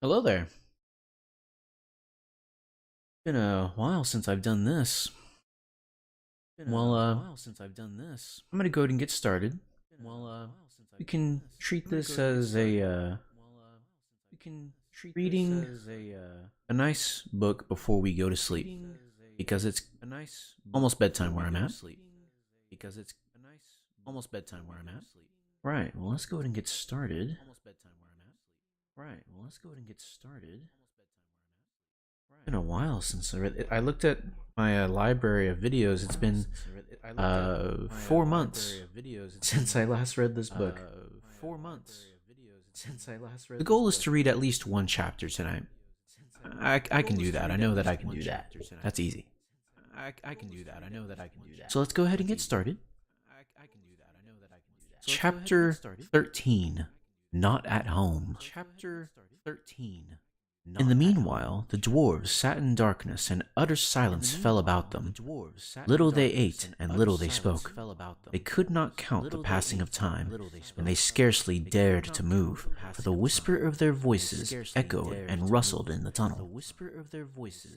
Hello there. Been a while since I've done this. I'm gonna go ahead and get started. We can treat this as reading a nice book before we go to sleep, because it's almost bedtime where I'm at. Right. Well, let's go ahead and get started. Been a while since I read it. I looked at my library of videos. It's been 4 months since I last read this book. The goal is to read at least one chapter tonight. I can do that. I know that I can do that. That's easy. So let's go ahead and get started. Chapter 13. Not at Home. In the meanwhile, the dwarves sat in darkness, and utter silence fell about them. Little they ate, and little they spoke. They could not count the passing of time, and they scarcely dared to move, for the whisper of their voices echoed and rustled in the tunnel.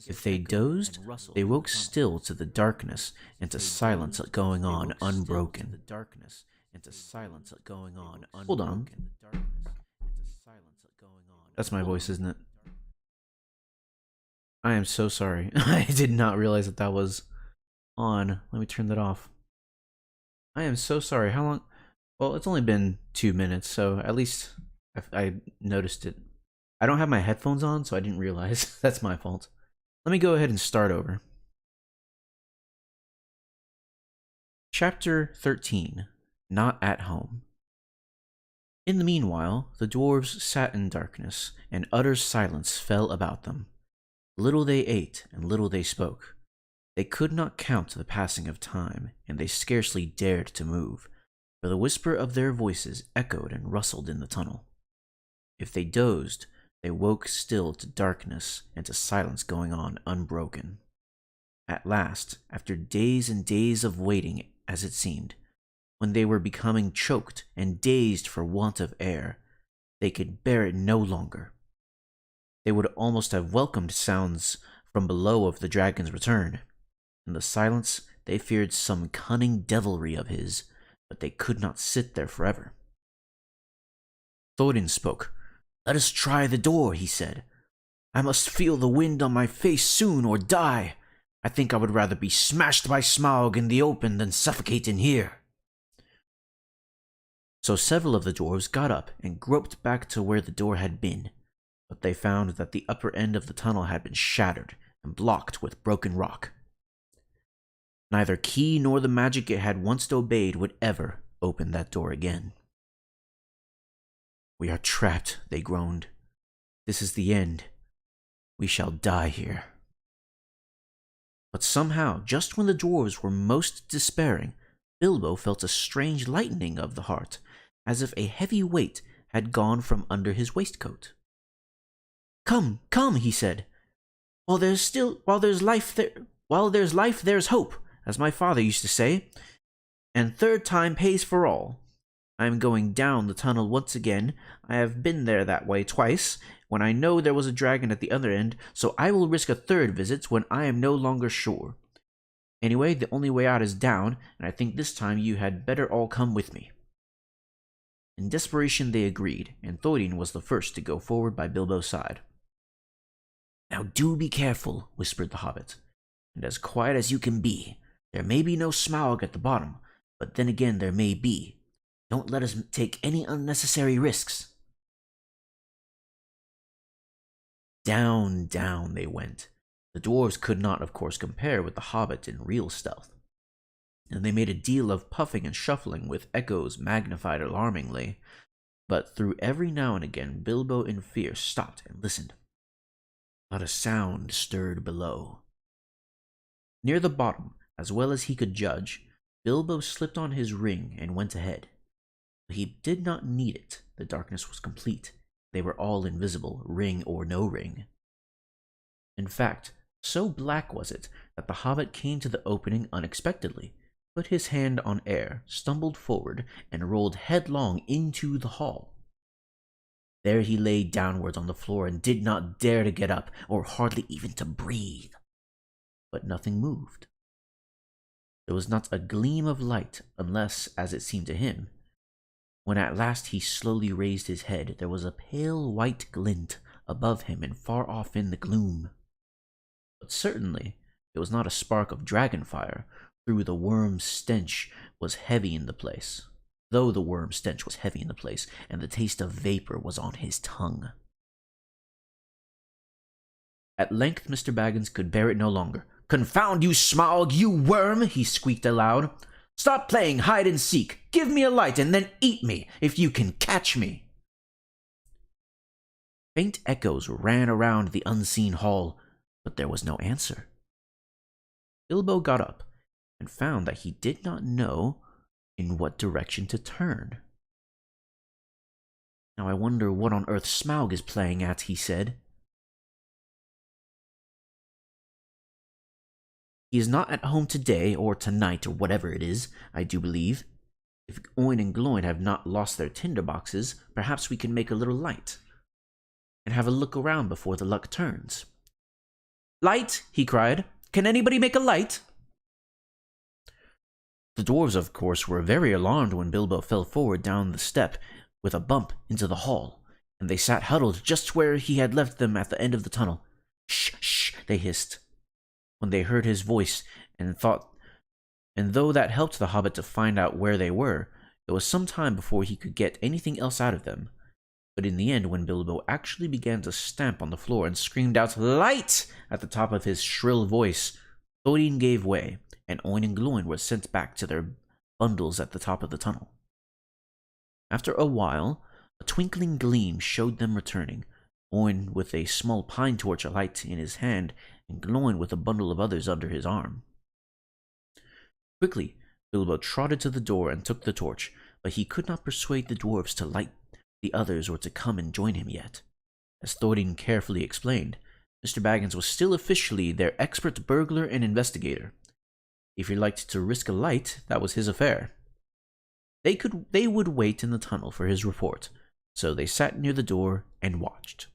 If they dozed, they woke still to the darkness and to silence going on unbroken. Hold on. That's my voice, isn't it? I am so sorry. I did not realize that that was on. Let me turn that off. I am so sorry. How long? Well, it's only been 2 minutes, so at least I noticed it. I don't have my headphones on, so I didn't realize. That's my fault. Let me go ahead and start over. Chapter 13. Not at Home. In the meanwhile, the dwarves sat in darkness, and utter silence fell about them. Little they ate, and little they spoke. They could not count the passing of time, and they scarcely dared to move, for the whisper of their voices echoed and rustled in the tunnel. If they dozed, they woke still to darkness and to silence going on unbroken. At last, after days and days of waiting, as it seemed, when they were becoming choked and dazed for want of air, they could bear it no longer. They would almost have welcomed sounds from below of the dragon's return. In the silence, they feared some cunning devilry of his, but they could not sit there forever. Thorin spoke. "Let us try the door," he said. "I must feel the wind on my face soon or die. I think I would rather be smashed by Smaug in the open than suffocate in here." So several of the dwarves got up and groped back to where the door had been, but they found that the upper end of the tunnel had been shattered and blocked with broken rock. Neither key nor the magic it had once obeyed would ever open that door again. "We are trapped," they groaned. "This is the end. We shall die here." But somehow, just when the dwarves were most despairing, Bilbo felt a strange lightening of the heart, as if a heavy weight had gone from under his waistcoat. "Come, come," he said. While there's life, there's hope, as my father used to say, and third time pays for all. I am going down the tunnel once again. I have been there that way twice, when I know there was a dragon at the other end, so I will risk a third visit when I am no longer sure. Anyway, the only way out is down, and I think this time you had better all come with me." In desperation they agreed, and Thorin was the first to go forward by Bilbo's side. "Now do be careful," whispered the hobbit, "and as quiet as you can be. There may be no Smaug at the bottom, but then again there may be. Don't let us take any unnecessary risks." Down, down they went. The dwarves could not, of course, compare with the hobbit in real stealth, and they made a deal of puffing and shuffling with echoes magnified alarmingly. But through every now and again Bilbo in fear stopped and listened. Not a sound stirred below. Near the bottom, as well as he could judge, Bilbo slipped on his ring and went ahead. But he did not need it. The darkness was complete. They were all invisible, ring or no ring. In fact, so black was it that the hobbit came to the opening unexpectedly, put his hand on air, stumbled forward, and rolled headlong into the hall. There he lay downwards on the floor and did not dare to get up, or hardly even to breathe. But nothing moved. There was not a gleam of light, unless, as it seemed to him, when at last he slowly raised his head, there was a pale white glint above him and far off in the gloom. But certainly it was not a spark of dragon fire, though the worm stench was heavy in the place. And the taste of vapor was on his tongue. At length Mr. Baggins could bear it no longer. "Confound you, Smaug, you worm!" he squeaked aloud. "Stop playing hide and seek! Give me a light and then eat me, if you can catch me!" Faint echoes ran around the unseen hall, but there was no answer. Bilbo got up and found that he did not know in what direction to turn. "Now I wonder what on earth Smaug is playing at," he said. "He is not at home today, or tonight, or whatever it is, I do believe. If Oin and Gloin have not lost their tinder boxes, perhaps we can make a little light, and have a look around before the luck turns." "Light!" he cried. "Can anybody make a light?" The dwarves, of course, were very alarmed when Bilbo fell forward down the step with a bump into the hall, and they sat huddled just where he had left them at the end of the tunnel. "Shh, shh!" they hissed, when they heard his voice, and though that helped the hobbit to find out where they were, it was some time before he could get anything else out of them. But in the end, when Bilbo actually began to stamp on the floor and screamed out "Light!" at the top of his shrill voice, Thorin gave way, and Oin and Gloin were sent back to their bundles at the top of the tunnel. After a while, a twinkling gleam showed them returning, Oin with a small pine torch alight in his hand, and Gloin with a bundle of others under his arm. Quickly, Bilbo trotted to the door and took the torch, but he could not persuade the dwarves to light the others or to come and join him yet. As Thorin carefully explained, Mr. Baggins was still officially their expert burglar and investigator. If he liked to risk a light, that was his affair. They would wait in the tunnel for his report, so they sat near the door and watched.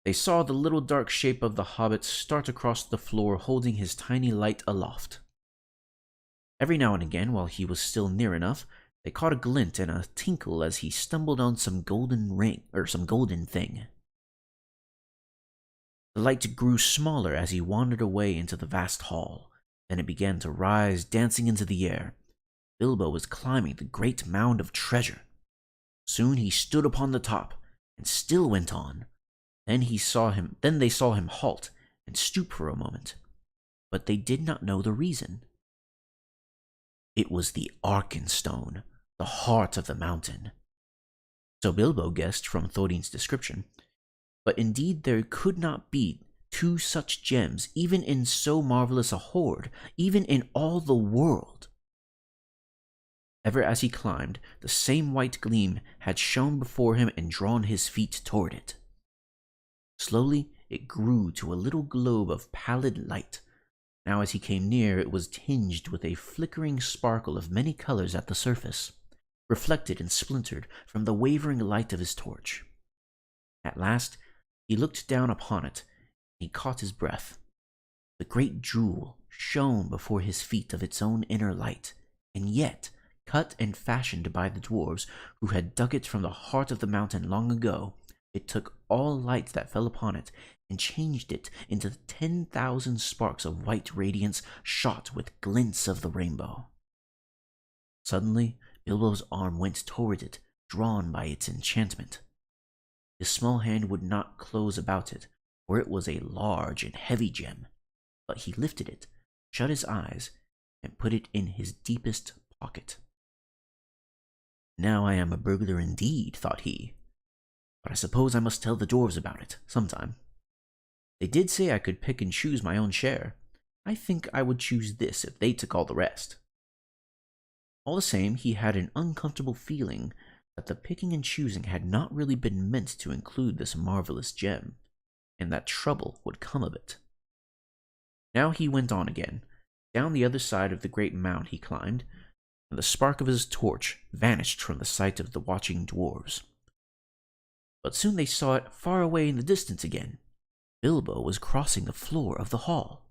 They saw the little dark shape of the hobbit start across the floor holding his tiny light aloft. Every now and again, while he was still near enough, they caught a glint and a tinkle as he stumbled on some golden ring or some golden thing. The light grew smaller as he wandered away into the vast hall. Then it began to rise, dancing into the air. Bilbo was climbing the great mound of treasure. Soon he stood upon the top, and still went on. Then they saw him halt and stoop for a moment, but they did not know the reason. It was the Arkenstone, the heart of the mountain. So Bilbo guessed from Thorin's description. But indeed there could not be two such gems, even in so marvelous a hoard, even in all the world. Ever as he climbed, the same white gleam had shone before him and drawn his feet toward it. Slowly it grew to a little globe of pallid light. Now as he came near, it was tinged with a flickering sparkle of many colors at the surface, reflected and splintered from the wavering light of his torch. At last he looked down upon it, and he caught his breath. The great jewel shone before his feet of its own inner light, and yet, cut and fashioned by the dwarves who had dug it from the heart of the mountain long ago, it took all light that fell upon it and changed it into 10,000 sparks of white radiance shot with glints of the rainbow. Suddenly, Bilbo's arm went toward it, drawn by its enchantment. His small hand would not close about it, for it was a large and heavy gem, but he lifted it, shut his eyes, and put it in his deepest pocket. "Now I am a burglar indeed," thought he, "but I suppose I must tell the dwarves about it, sometime. They did say I could pick and choose my own share. I think I would choose this if they took all the rest." All the same, he had an uncomfortable feeling that the picking and choosing had not really been meant to include this marvelous gem, and that trouble would come of it. Now he went on again. Down the other side of the great mound he climbed, and the spark of his torch vanished from the sight of the watching dwarves. But soon they saw it far away in the distance again. Bilbo was crossing the floor of the hall.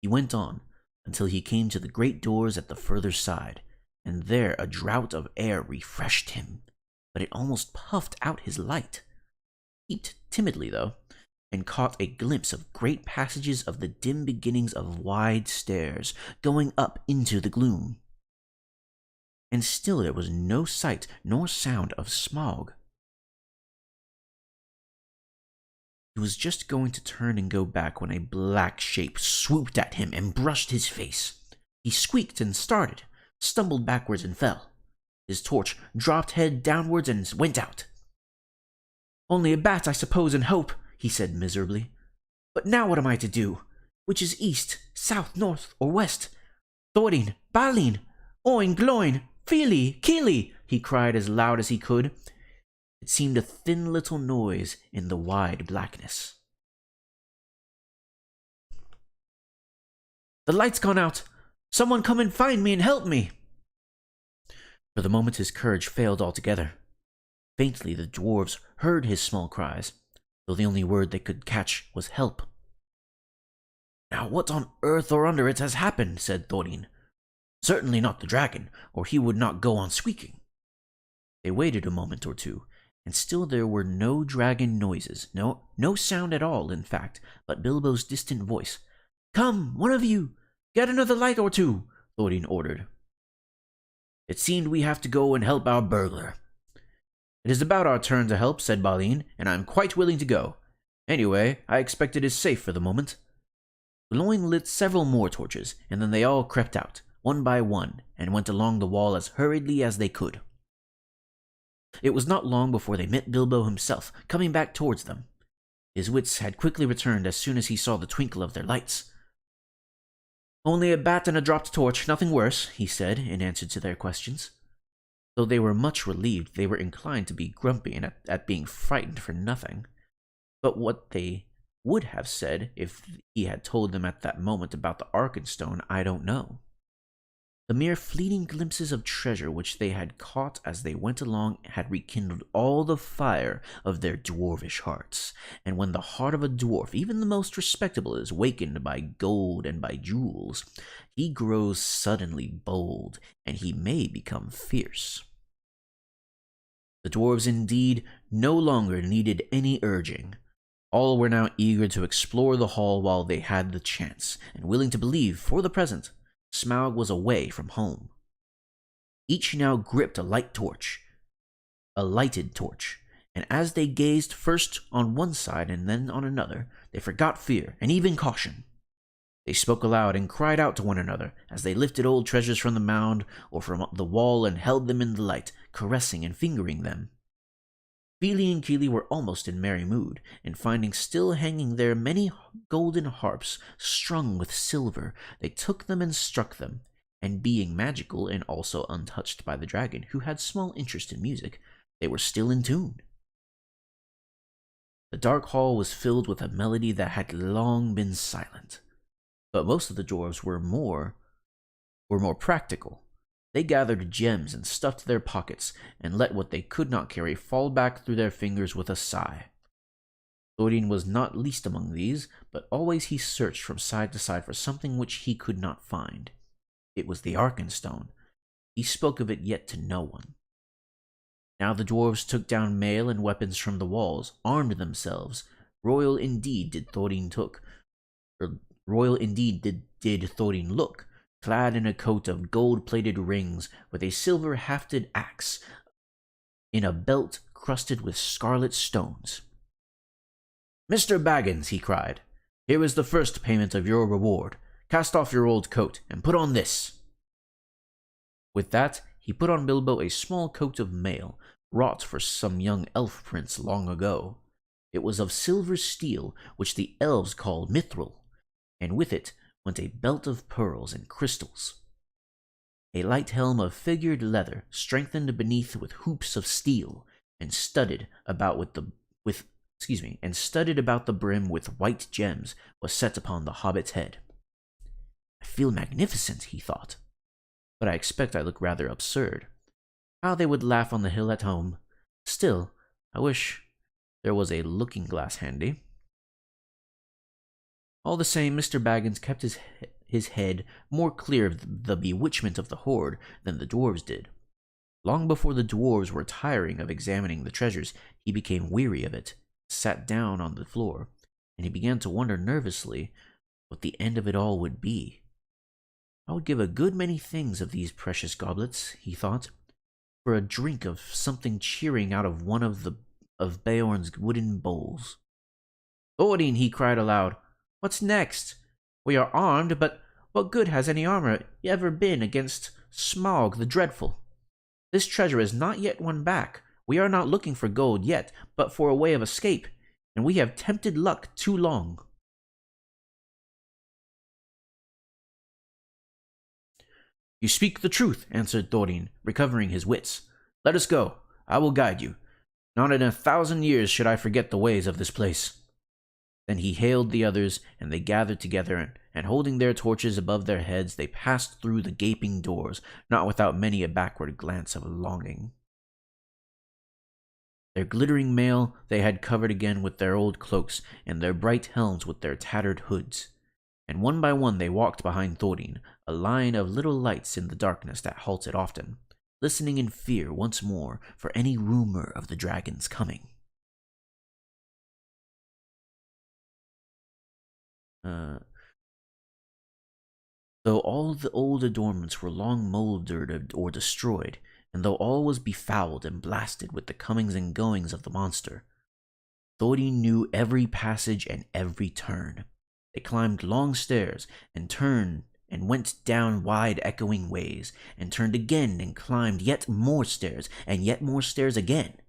He went on until he came to the great doors at the further side, and there a draught of air refreshed him, but it almost puffed out his light. He peeped timidly, though, and caught a glimpse of great passages of the dim beginnings of wide stairs going up into the gloom. And still there was no sight nor sound of Smaug. He was just going to turn and go back when a black shape swooped at him and brushed his face. He squeaked and started, stumbled backwards and fell. His torch dropped head downwards and went out. "Only a bat, I suppose, and hope," he said miserably. "But now what am I to do? Which is east, south, north, or west? Thorin, Balin, Oin, Gloin, Fili, Kili," he cried as loud as he could. It seemed a thin little noise in the wide blackness. "The light's gone out! Someone come and find me and help me!" For the moment his courage failed altogether. Faintly the dwarves heard his small cries, though the only word they could catch was help. "Now what on earth or under it has happened?" said Thorin. "Certainly not the dragon, or he would not go on squeaking." They waited a moment or two, and still there were no dragon noises, no sound at all, in fact, but Bilbo's distant voice. "Come, one of you! Get another light or two!" Thorin ordered. "It seemed we have to go and help our burglar." "It is about our turn to help," said Balin, "and I am quite willing to go. Anyway, I expect it is safe for the moment." Gloin lit several more torches, and then they all crept out, one by one, and went along the wall as hurriedly as they could. It was not long before they met Bilbo himself, coming back towards them. His wits had quickly returned as soon as he saw the twinkle of their lights. "Only a bat and a dropped torch, nothing worse," he said, in answer to their questions. Though they were much relieved, they were inclined to be grumpy and at being frightened for nothing. But what they would have said if he had told them at that moment about the Arkenstone, I don't know. The mere fleeting glimpses of treasure which they had caught as they went along had rekindled all the fire of their dwarvish hearts, and when the heart of a dwarf, even the most respectable, is wakened by gold and by jewels, he grows suddenly bold, and he may become fierce. The dwarves indeed no longer needed any urging. All were now eager to explore the hall while they had the chance, and willing to believe, for the present, Smaug was away from home. Each now gripped a lighted torch, and as they gazed first on one side and then on another, they forgot fear and even caution. They spoke aloud and cried out to one another as they lifted old treasures from the mound or from the wall and held them in the light, caressing and fingering them. Fili and Kili were almost in merry mood, and finding still hanging there many golden harps strung with silver, they took them and struck them, and being magical and also untouched by the dragon, who had small interest in music, they were still in tune. The dark hall was filled with a melody that had long been silent, but most of the dwarves were more practical. They gathered gems and stuffed their pockets, and let what they could not carry fall back through their fingers with a sigh. Thorin was not least among these, but always he searched from side to side for something which he could not find. It was the Arkenstone. He spoke of it yet to no one. Now the dwarves took down mail and weapons from the walls, armed themselves. Royal indeed did Thorin look, clad in a coat of gold-plated rings, with a silver-hafted axe in a belt crusted with scarlet stones. "Mr. Baggins," he cried, "here is the first payment of your reward. Cast off your old coat, and put on this." With that, he put on Bilbo a small coat of mail, wrought for some young elf prince long ago. It was of silver steel, which the elves called mithril, and with it went a belt of pearls and crystals. A light helm of figured leather, strengthened beneath with hoops of steel, and studded about the brim with white gems, was set upon the hobbit's head. "I feel magnificent," he thought. but I expect I look rather absurd. How they would laugh on the hill at home. Still, I wish there was a looking-glass handy. All the same, Mr. Baggins kept his head more clear of the bewitchment of the hoard than the dwarves did. Long before the dwarves were tiring of examining the treasures, he became weary of it, sat down on the floor, and he began to wonder nervously what the end of it all would be. I would give a good many things of these precious goblets, he thought, for a drink of something cheering out of one of Beorn's wooden bowls. "Thorin," he cried aloud, "what's next? We are armed, but what good has any armor ever been against Smaug the Dreadful? This treasure is not yet won back. We are not looking for gold yet, but for a way of escape, and we have tempted luck too long." "You speak the truth," answered Thorin, recovering his wits. "Let us go. I will guide you. Not in 1,000 years should I forget the ways of this place." Then he hailed the others, and they gathered together, and holding their torches above their heads, they passed through the gaping doors, not without many a backward glance of longing. Their glittering mail they had covered again with their old cloaks, and their bright helms with their tattered hoods. And one by one they walked behind Thorin, a line of little lights in the darkness that halted often, listening in fear once more for any rumor of the dragon's coming. Though all the old adornments were long mouldered or destroyed, and though all was befouled and blasted with the comings and goings of the monster, Thorin knew every passage and every turn. They climbed long stairs, and turned and went down wide echoing ways, and turned again and climbed yet more stairs, and yet more stairs again.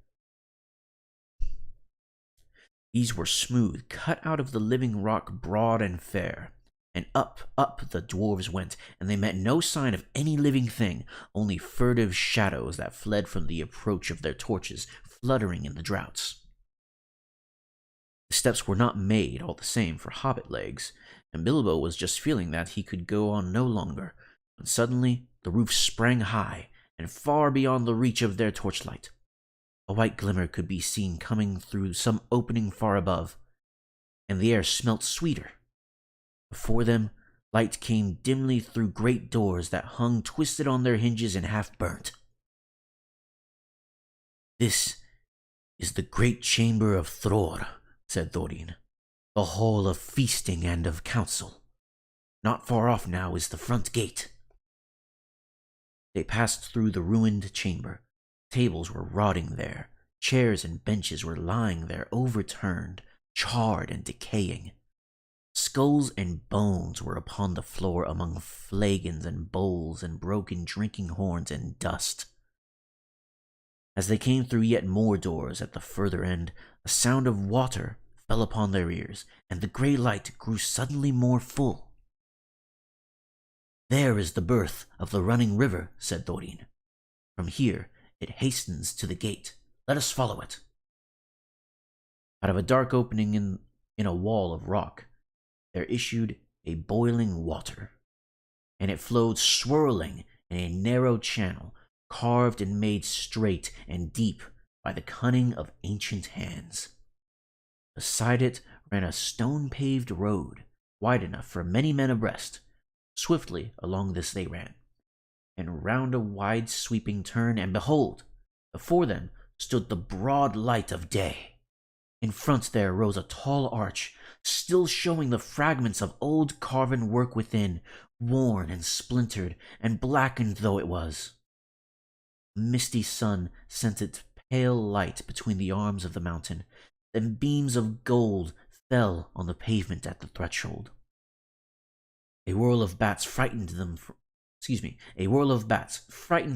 These were smooth, cut out of the living rock, broad and fair. And up the dwarves went, and they met no sign of any living thing, only furtive shadows that fled from the approach of their torches, fluttering in the draughts. The steps were not made, all the same, for hobbit legs, and Bilbo was just feeling that he could go on no longer, when suddenly the roof sprang high, and far beyond the reach of their torchlight. A white glimmer could be seen coming through some opening far above, and the air smelt sweeter. Before them, light came dimly through great doors that hung twisted on their hinges and half burnt. "This is the great chamber of Thror," said Thorin, "the hall of feasting and of council. Not far off now is the front gate." They passed through the ruined chamber. Tables were rotting there. Chairs and benches were lying there, overturned, charred and decaying. Skulls and bones were upon the floor among flagons and bowls and broken drinking horns and dust. As they came through yet more doors at the further end, a sound of water fell upon their ears, and the grey light grew suddenly more full. "There is the birth of the running river," said Thorin. "From here it hastens to the gate. Let us follow it." Out of a dark opening in a wall of rock, there issued a boiling water, and it flowed swirling in a narrow channel, carved and made straight and deep by the cunning of ancient hands. Beside it ran a stone-paved road, wide enough for many men abreast. Swiftly along this they ran, and round a wide sweeping turn, and behold, before them stood the broad light of day. In front there rose a tall arch, still showing the fragments of old carven work within, worn and splintered, and blackened though it was. A misty sun sent its pale light between the arms of the mountain, then beams of gold fell on the pavement at the threshold. A whirl of bats frightened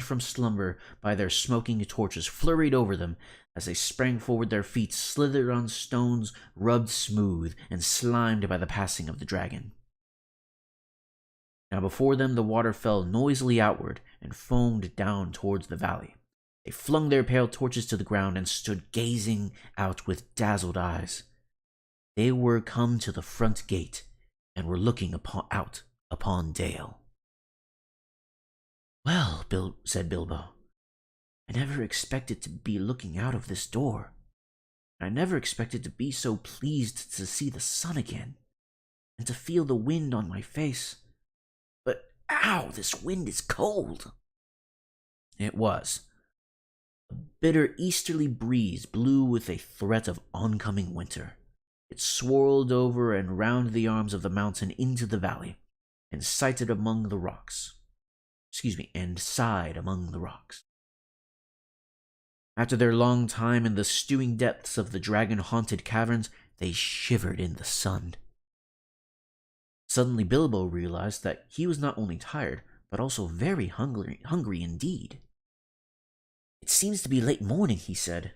from slumber by their smoking torches, flurried over them. As they sprang forward, their feet slithered on stones rubbed smooth and slimed by the passing of the dragon. Now before them the water fell noisily outward and foamed down towards the valley. They flung their pale torches to the ground and stood gazing out with dazzled eyes. They were come to the front gate and were looking out upon Dale. Well, said Bilbo, I never expected to be looking out of this door. I never expected to be so pleased to see the sun again, and to feel the wind on my face. But, ow, this wind is cold. It was. A bitter easterly breeze blew with a threat of oncoming winter. It swirled over and round the arms of the mountain into the valley, and sighted among the rocks. And sighed among the rocks. After their long time in the stewing depths of the dragon-haunted caverns, they shivered in the sun. Suddenly Bilbo realized that he was not only tired, but also very hungry indeed. It seems to be late morning, he said.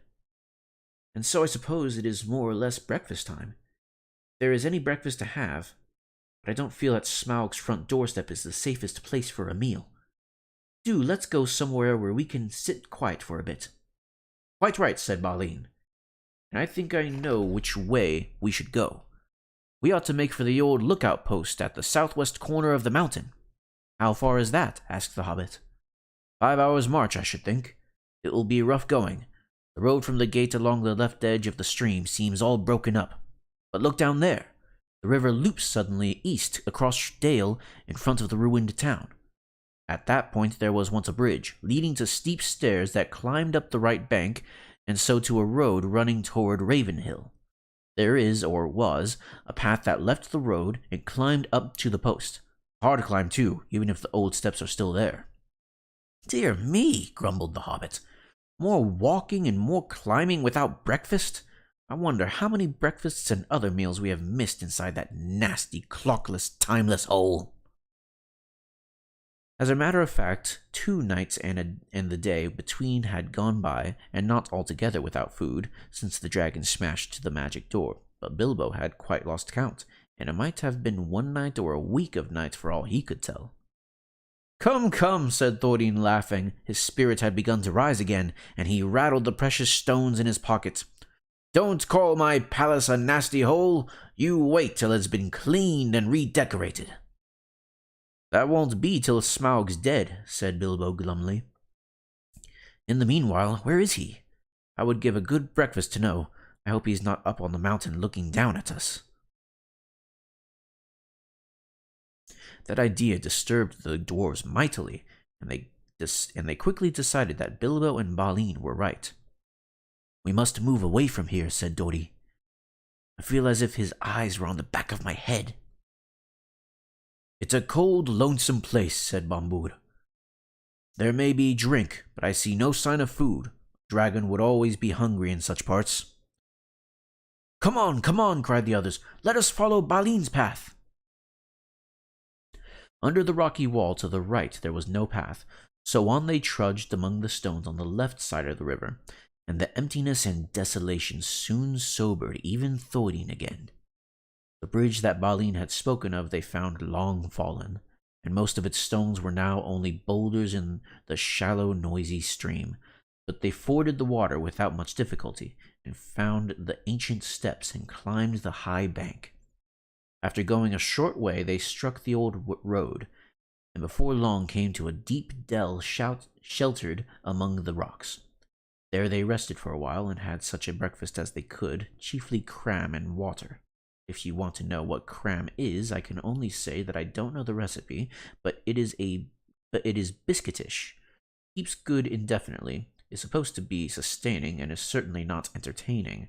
And so I suppose it is more or less breakfast time. If there is any breakfast to have, but I don't feel that Smaug's front doorstep is the safest place for a meal. Do, let's go somewhere where we can sit quiet for a bit. Quite right, said Balin. And I think I know which way we should go. We ought to make for the old lookout post at the southwest corner of the mountain. How far is that? Asked the Hobbit. 5 hours' march, I should think. It will be rough going. The road from the gate along the left edge of the stream seems all broken up. But look down there. The river loops suddenly east across Dale in front of the ruined town. At that point there was once a bridge, leading to steep stairs that climbed up the right bank, and so to a road running toward Ravenhill. There is, or was, a path that left the road and climbed up to the post. Hard to climb too, even if the old steps are still there. Dear me, grumbled the Hobbit. More walking and more climbing without breakfast? I wonder how many breakfasts and other meals we have missed inside that nasty, clockless, timeless hole. As a matter of fact, 2 nights and the day between had gone by, and not altogether without food, since the dragon smashed the magic door, but Bilbo had quite lost count, and it might have been 1 night or a week of nights for all he could tell. Come, come, said Thorin, laughing. His spirit had begun to rise again, and he rattled the precious stones in his pocket. Don't call my palace a nasty hole. You wait till it's been cleaned and redecorated. That won't be till Smaug's dead, said Bilbo glumly. In the meanwhile, where is he? I would give a good breakfast to know. I hope he's not up on the mountain looking down at us. That idea disturbed the dwarves mightily, and they quickly decided that Bilbo and Balin were right. We must move away from here, said Dori. I feel as if his eyes were on the back of my head. It's a cold, lonesome place, said Bombur. There may be drink, but I see no sign of food. Dragon would always be hungry in such parts. Come on, cried the others. Let us follow Balin's path. Under the rocky wall to the right there was no path, so on they trudged among the stones on the left side of the river, and the emptiness and desolation soon sobered even Thorin again. The bridge that Balin had spoken of they found long fallen, and most of its stones were now only boulders in the shallow, noisy stream, but they forded the water without much difficulty, and found the ancient steps and climbed the high bank. After going a short way, they struck the old road, and before long came to a deep dell sheltered among the rocks. There they rested for a while and had such a breakfast as they could, chiefly cram and water. If you want to know what cram is, I can only say that I don't know the recipe, but it is biscuitish, keeps good indefinitely, is supposed to be sustaining, and is certainly not entertaining,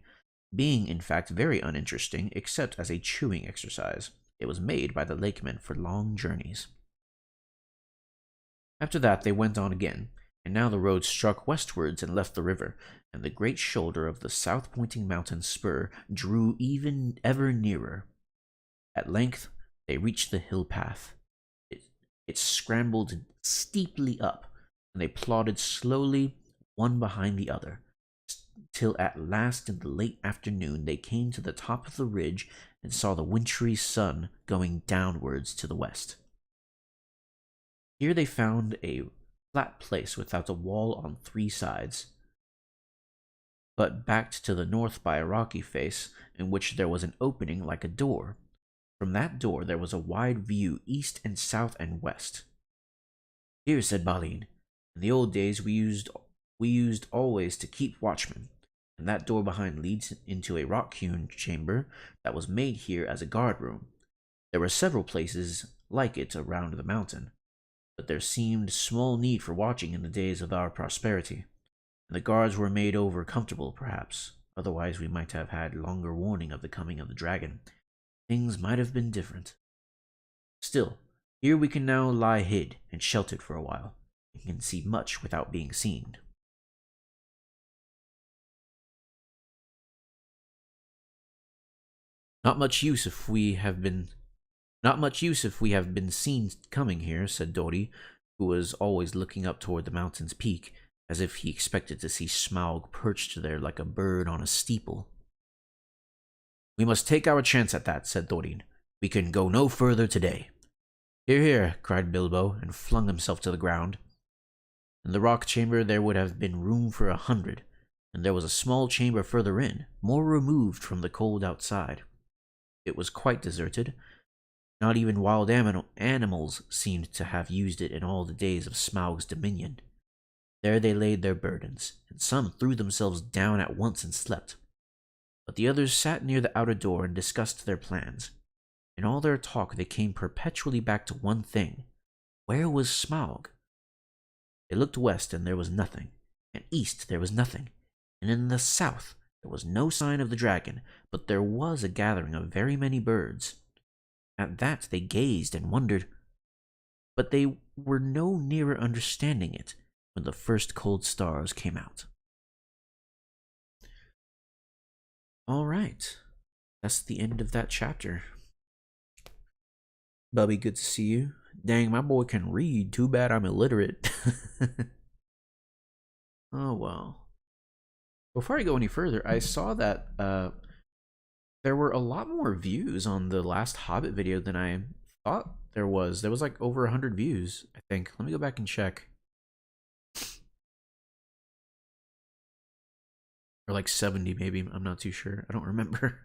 being in fact very uninteresting except as a chewing exercise. It was made by the lakemen for long journeys. After that they went on again, and now the road struck westwards and left the river, and the great shoulder of the south-pointing mountain spur drew ever nearer. At length they reached the hill path. It scrambled steeply up, and they plodded slowly one behind the other, till at last in the late afternoon they came to the top of the ridge and saw the wintry sun going downwards to the west. Here they found a flat place without a wall on 3 sides, but backed to the north by a rocky face, in which there was an opening like a door. From that door there was a wide view east and south and west. Here, said Baline. In the old days we used always to keep watchmen, and that door behind leads into a rock-hewn chamber that was made here as a guard room. There were several places like it around the mountain, but there seemed small need for watching in the days of our prosperity, and the guards were made over comfortable, perhaps. Otherwise we might have had longer warning of the coming of the dragon. Things might have been different. Still, here we can now lie hid and sheltered for a while, and can see much without being seen. Not much use if we have been seen coming here, said Dory, who was always looking up toward the mountain's peak, as if he expected to see Smaug perched there like a bird on a steeple. We must take our chance at that, said Thorin. We can go no further today. Here, here, cried Bilbo, and flung himself to the ground. In the rock chamber there would have been room for 100, and there was a small chamber further in, more removed from the cold outside. It was quite deserted. Not even wild animals seemed to have used it in all the days of Smaug's dominion. There they laid their burdens, and some threw themselves down at once and slept. But the others sat near the outer door and discussed their plans. In all their talk they came perpetually back to one thing. Where was Smaug? They looked west and there was nothing, and east there was nothing, and in the south there was no sign of the dragon, but there was a gathering of very many birds. At that they gazed and wondered, but they were no nearer understanding it when the first cold stars came out. All right, that's the end of that chapter. Bubby, good to see you. Dang, my boy can read. Too bad I'm illiterate. Oh, well. Before I go any further, I saw that there were a lot more views on the last Hobbit video than I thought there was. There was like over 100 views, I think. Let me go back and check. Or like 70 maybe. I'm not too sure. I don't remember.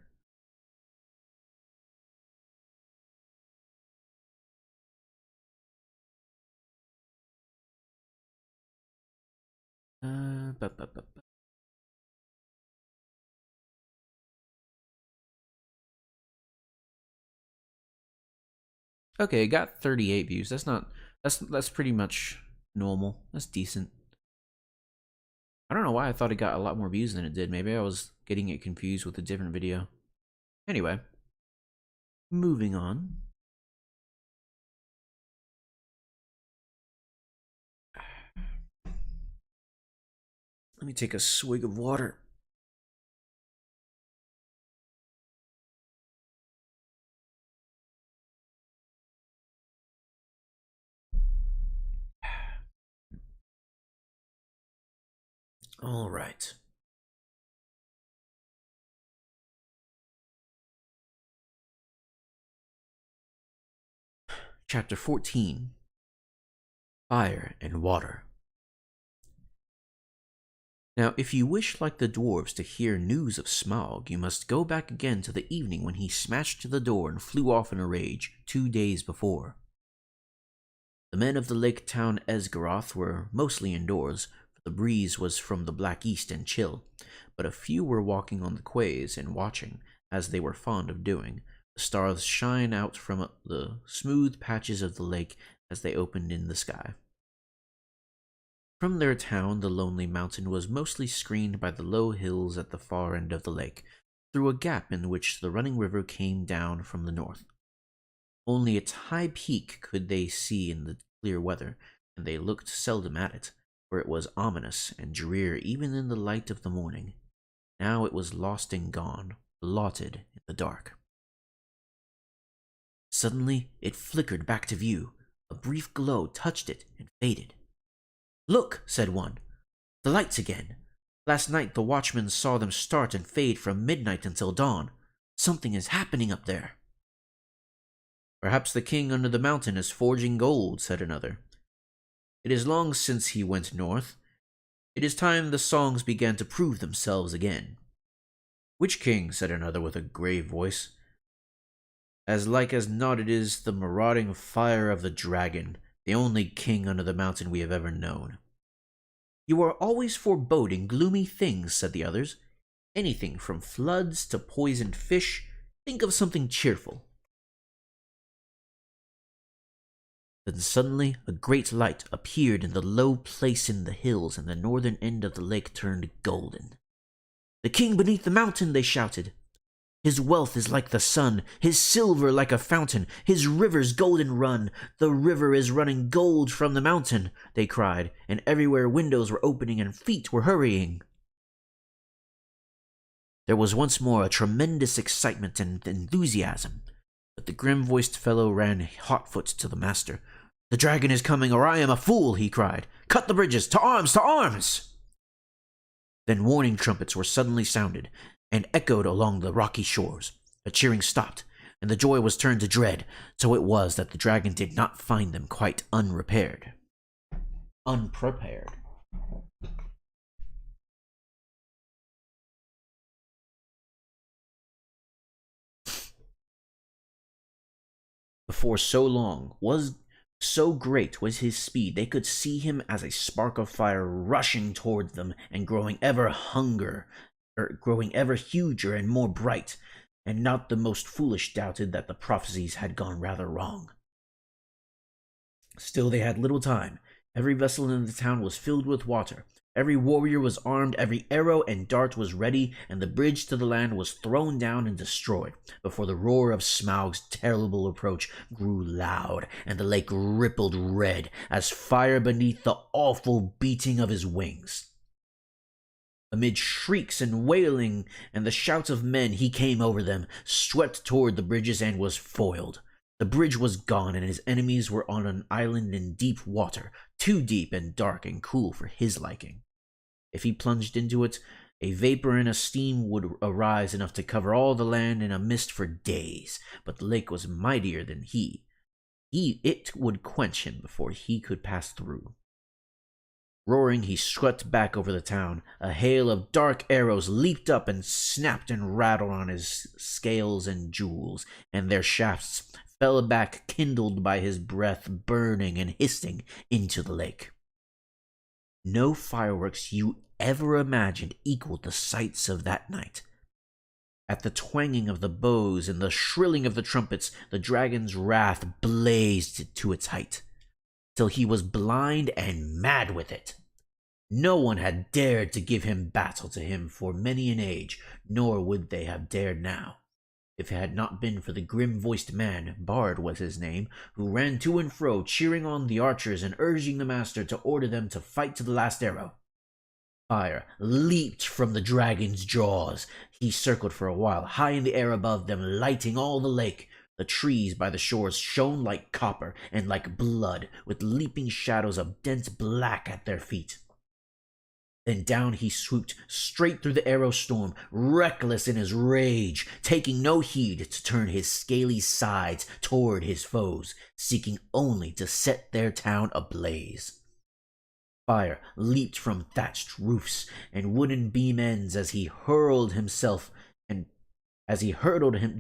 Uh, bu- bu- bu- bu- Okay, it got 38 views. That's pretty much normal. That's decent. I don't know why I thought it got a lot more views than it did. Maybe I was getting it confused with a different video. Anyway, moving on. Let me take a swig of water. All right. Chapter 14. Fire and Water. Now, if you wish like the dwarves to hear news of Smaug, you must go back again to the evening when he smashed the door and flew off in a rage 2 days before. The men of the lake town Esgaroth were mostly indoors, for the breeze was from the black east and chill, but a few were walking on the quays and watching, as they were fond of doing, the stars shine out from the smooth patches of the lake as they opened in the sky. From their town, the lonely mountain was mostly screened by the low hills at the far end of the lake, through a gap in which the running river came down from the north. Only its high peak could they see in the clear weather, and they looked seldom at it, for it was ominous and drear even in the light of the morning. Now it was lost and gone, blotted in the dark. Suddenly it flickered back to view. A brief glow touched it and faded. "Look," said one, "the lights again. Last night the watchmen saw them start and fade from midnight until dawn. Something is happening up there." "Perhaps the king under the mountain is forging gold," said another. "It is long since he went north. It is time the songs began to prove themselves again." "Which king?" said another with a grave voice. "As like as not it is the marauding fire of the dragon. the only king under the mountain we have ever known. You are always foreboding gloomy things, said the others. Anything from floods to poisoned fish. Think of something cheerful. Then suddenly a great light appeared in the low place in the hills, and the northern end of the lake turned golden. The king beneath the mountain, they shouted. His wealth is like the sun, his silver like a fountain, his rivers golden run. The river is running gold from the mountain, they cried, and everywhere windows were opening and feet were hurrying. There was once more a tremendous excitement and enthusiasm, but the grim-voiced fellow ran hotfoot to the master. The dragon is coming, or I am a fool, he cried. Cut the bridges! To arms! To arms! Then warning trumpets were suddenly sounded, and echoed along the rocky shores. The cheering stopped, and the joy was turned to dread. So it was that the dragon did not find them quite unprepared. Before so long, so great was his speed, they could see him as a spark of fire rushing towards them and growing ever huger and more bright, and not the most foolish doubted that the prophecies had gone rather wrong. Still they had little time. Every vessel in the town was filled with water. Every warrior was armed, every arrow and dart was ready, and the bridge to the land was thrown down and destroyed, before the roar of Smaug's terrible approach grew loud, and the lake rippled red as fire beneath the awful beating of his wings. Amid shrieks and wailing and the shouts of men, he came over them, swept toward the bridges, and was foiled. The bridge was gone, and his enemies were on an island in deep water, too deep and dark and cool for his liking. If he plunged into it, a vapor and a steam would arise enough to cover all the land in a mist for days, but the lake was mightier than he. It would quench him before he could pass through. Roaring, he swept back over the town. A hail of dark arrows leaped up and snapped and rattled on his scales and jewels, and their shafts fell back, kindled by his breath, burning and hissing into the lake. No fireworks you ever imagined equaled the sights of that night. At the twanging of the bows and the shrilling of the trumpets, the dragon's wrath blazed to its height, till he was blind and mad with it. No one had dared to give him battle to him for many an age, nor would they have dared now, if it had not been for the grim-voiced man, Bard was his name, who ran to and fro, cheering on the archers and urging the master to order them to fight to the last arrow. Fire leaped from the dragon's jaws. He circled for a while, high in the air above them, lighting all the lake. The trees by the shores shone like copper and like blood, with leaping shadows of dense black at their feet. Then down he swooped, straight through the arrow storm, reckless in his rage, taking no heed to turn his scaly sides toward his foes, seeking only to set their town ablaze. Fire leaped from thatched roofs and wooden beam ends as he hurled him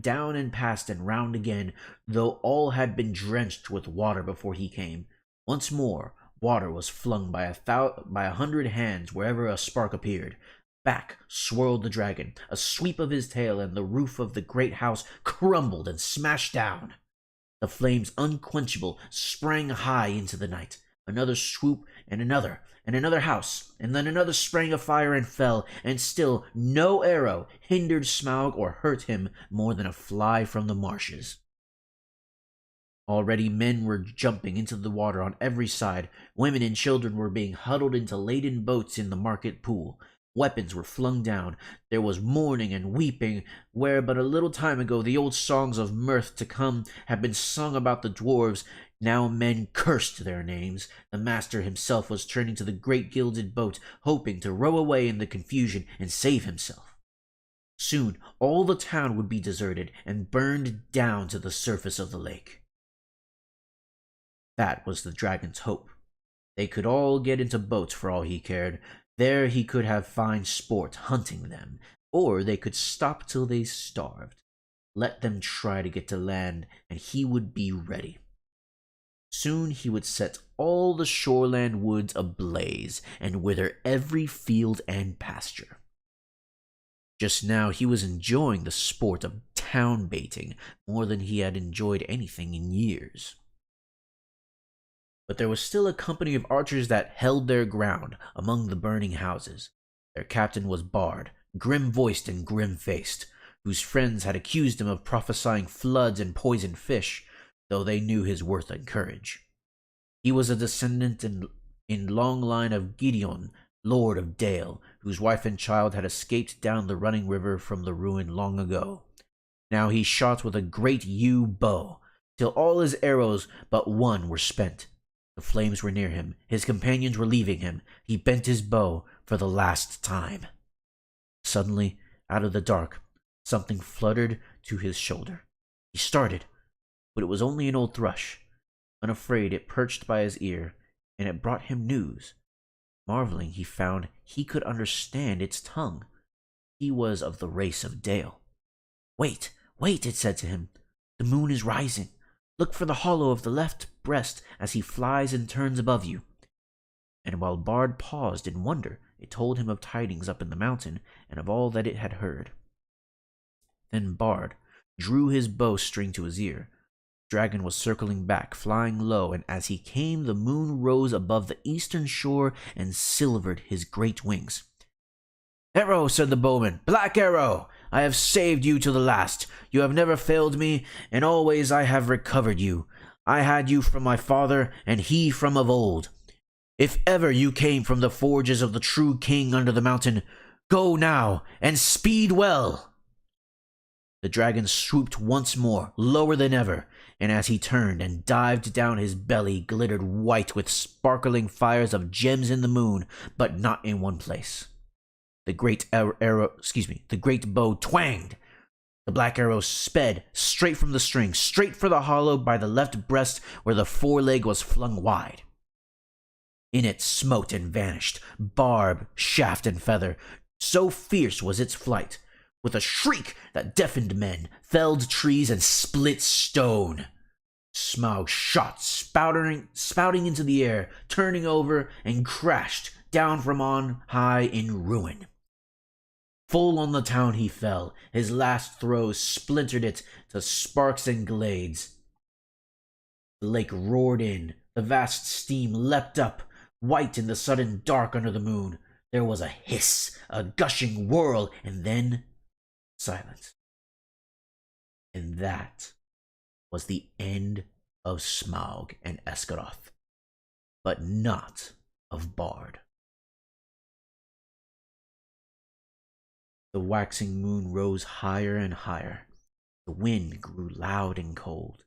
down and past and round again, though all had been drenched with water before he came. Once more water was flung by 100 hands wherever a spark appeared. Back swirled the dragon. A sweep of his tail, and the roof of the great house crumbled and smashed down. The flames, unquenchable, sprang high into the night. Another swoop, and another house, and then another sprang of fire and fell, and still no arrow hindered Smaug or hurt him more than a fly from the marshes. Already men were jumping into the water on every side. Women and children were being huddled into laden boats in the market pool. Weapons were flung down. There was mourning and weeping, where but a little time ago the old songs of mirth to come had been sung about the dwarves. Now men cursed their names. The master himself was turning to the great gilded boat, hoping to row away in the confusion and save himself. Soon all the town would be deserted and burned down to the surface of the lake. That was the dragon's hope. They could all get into boats for all he cared. There he could have fine sport hunting them, or they could stop till they starved. Let them try to get to land, and he would be ready. Soon he would set all the shoreland woods ablaze and wither every field and pasture. Just now he was enjoying the sport of town baiting more than he had enjoyed anything in years. But there was still a company of archers that held their ground among the burning houses. Their captain was Bard, grim-voiced and grim-faced, whose friends had accused him of prophesying floods and poisoned fish, though they knew his worth and courage. He was a descendant in long line of Gideon, Lord of Dale, whose wife and child had escaped down the running river from the ruin long ago. Now he shot with a great yew bow, till all his arrows but one were spent. The flames were near him, his companions were leaving him. He bent his bow for the last time. Suddenly, out of the dark, something fluttered to his shoulder. He started, but it was only an old thrush. Unafraid, it perched by his ear, and it brought him news. Marveling, he found he could understand its tongue. He was of the race of Dale. "Wait, wait," it said to him. "The moon is rising. Look for the hollow of the left breast as he flies and turns above you." And while Bard paused in wonder, it told him of tidings up in the mountain, and of all that it had heard. Then Bard drew his bowstring to his ear. The dragon was circling back, flying low, and as he came, the moon rose above the eastern shore and silvered his great wings. "Arrow," said the bowman, "Black Arrow, I have saved you to the last. You have never failed me, and always I have recovered you. I had you from my father, and he from of old. If ever you came from the forges of the true king under the mountain, go now, and speed well." The dragon swooped once more, lower than ever, and as he turned and dived down, his belly glittered white with sparkling fires of gems in the moon, but not in one place. The great the great bow twanged. The black arrow sped straight from the string, straight for the hollow by the left breast where the foreleg was flung wide. In it smote and vanished, barb, shaft, and feather. So fierce was its flight, with a shriek that deafened men, felled trees, and split stone. Smaug shot, spouting into the air, turning over, and crashed down from on high in ruin. Full on the town he fell. His last throws splintered it to sparks and glades. The lake roared in. The vast steam leapt up, white in the sudden dark under the moon. There was a hiss, a gushing whirl, and then silence. And that was the end of Smaug and Esgaroth, but not of Bard. The waxing moon rose higher and higher. The wind grew loud and cold,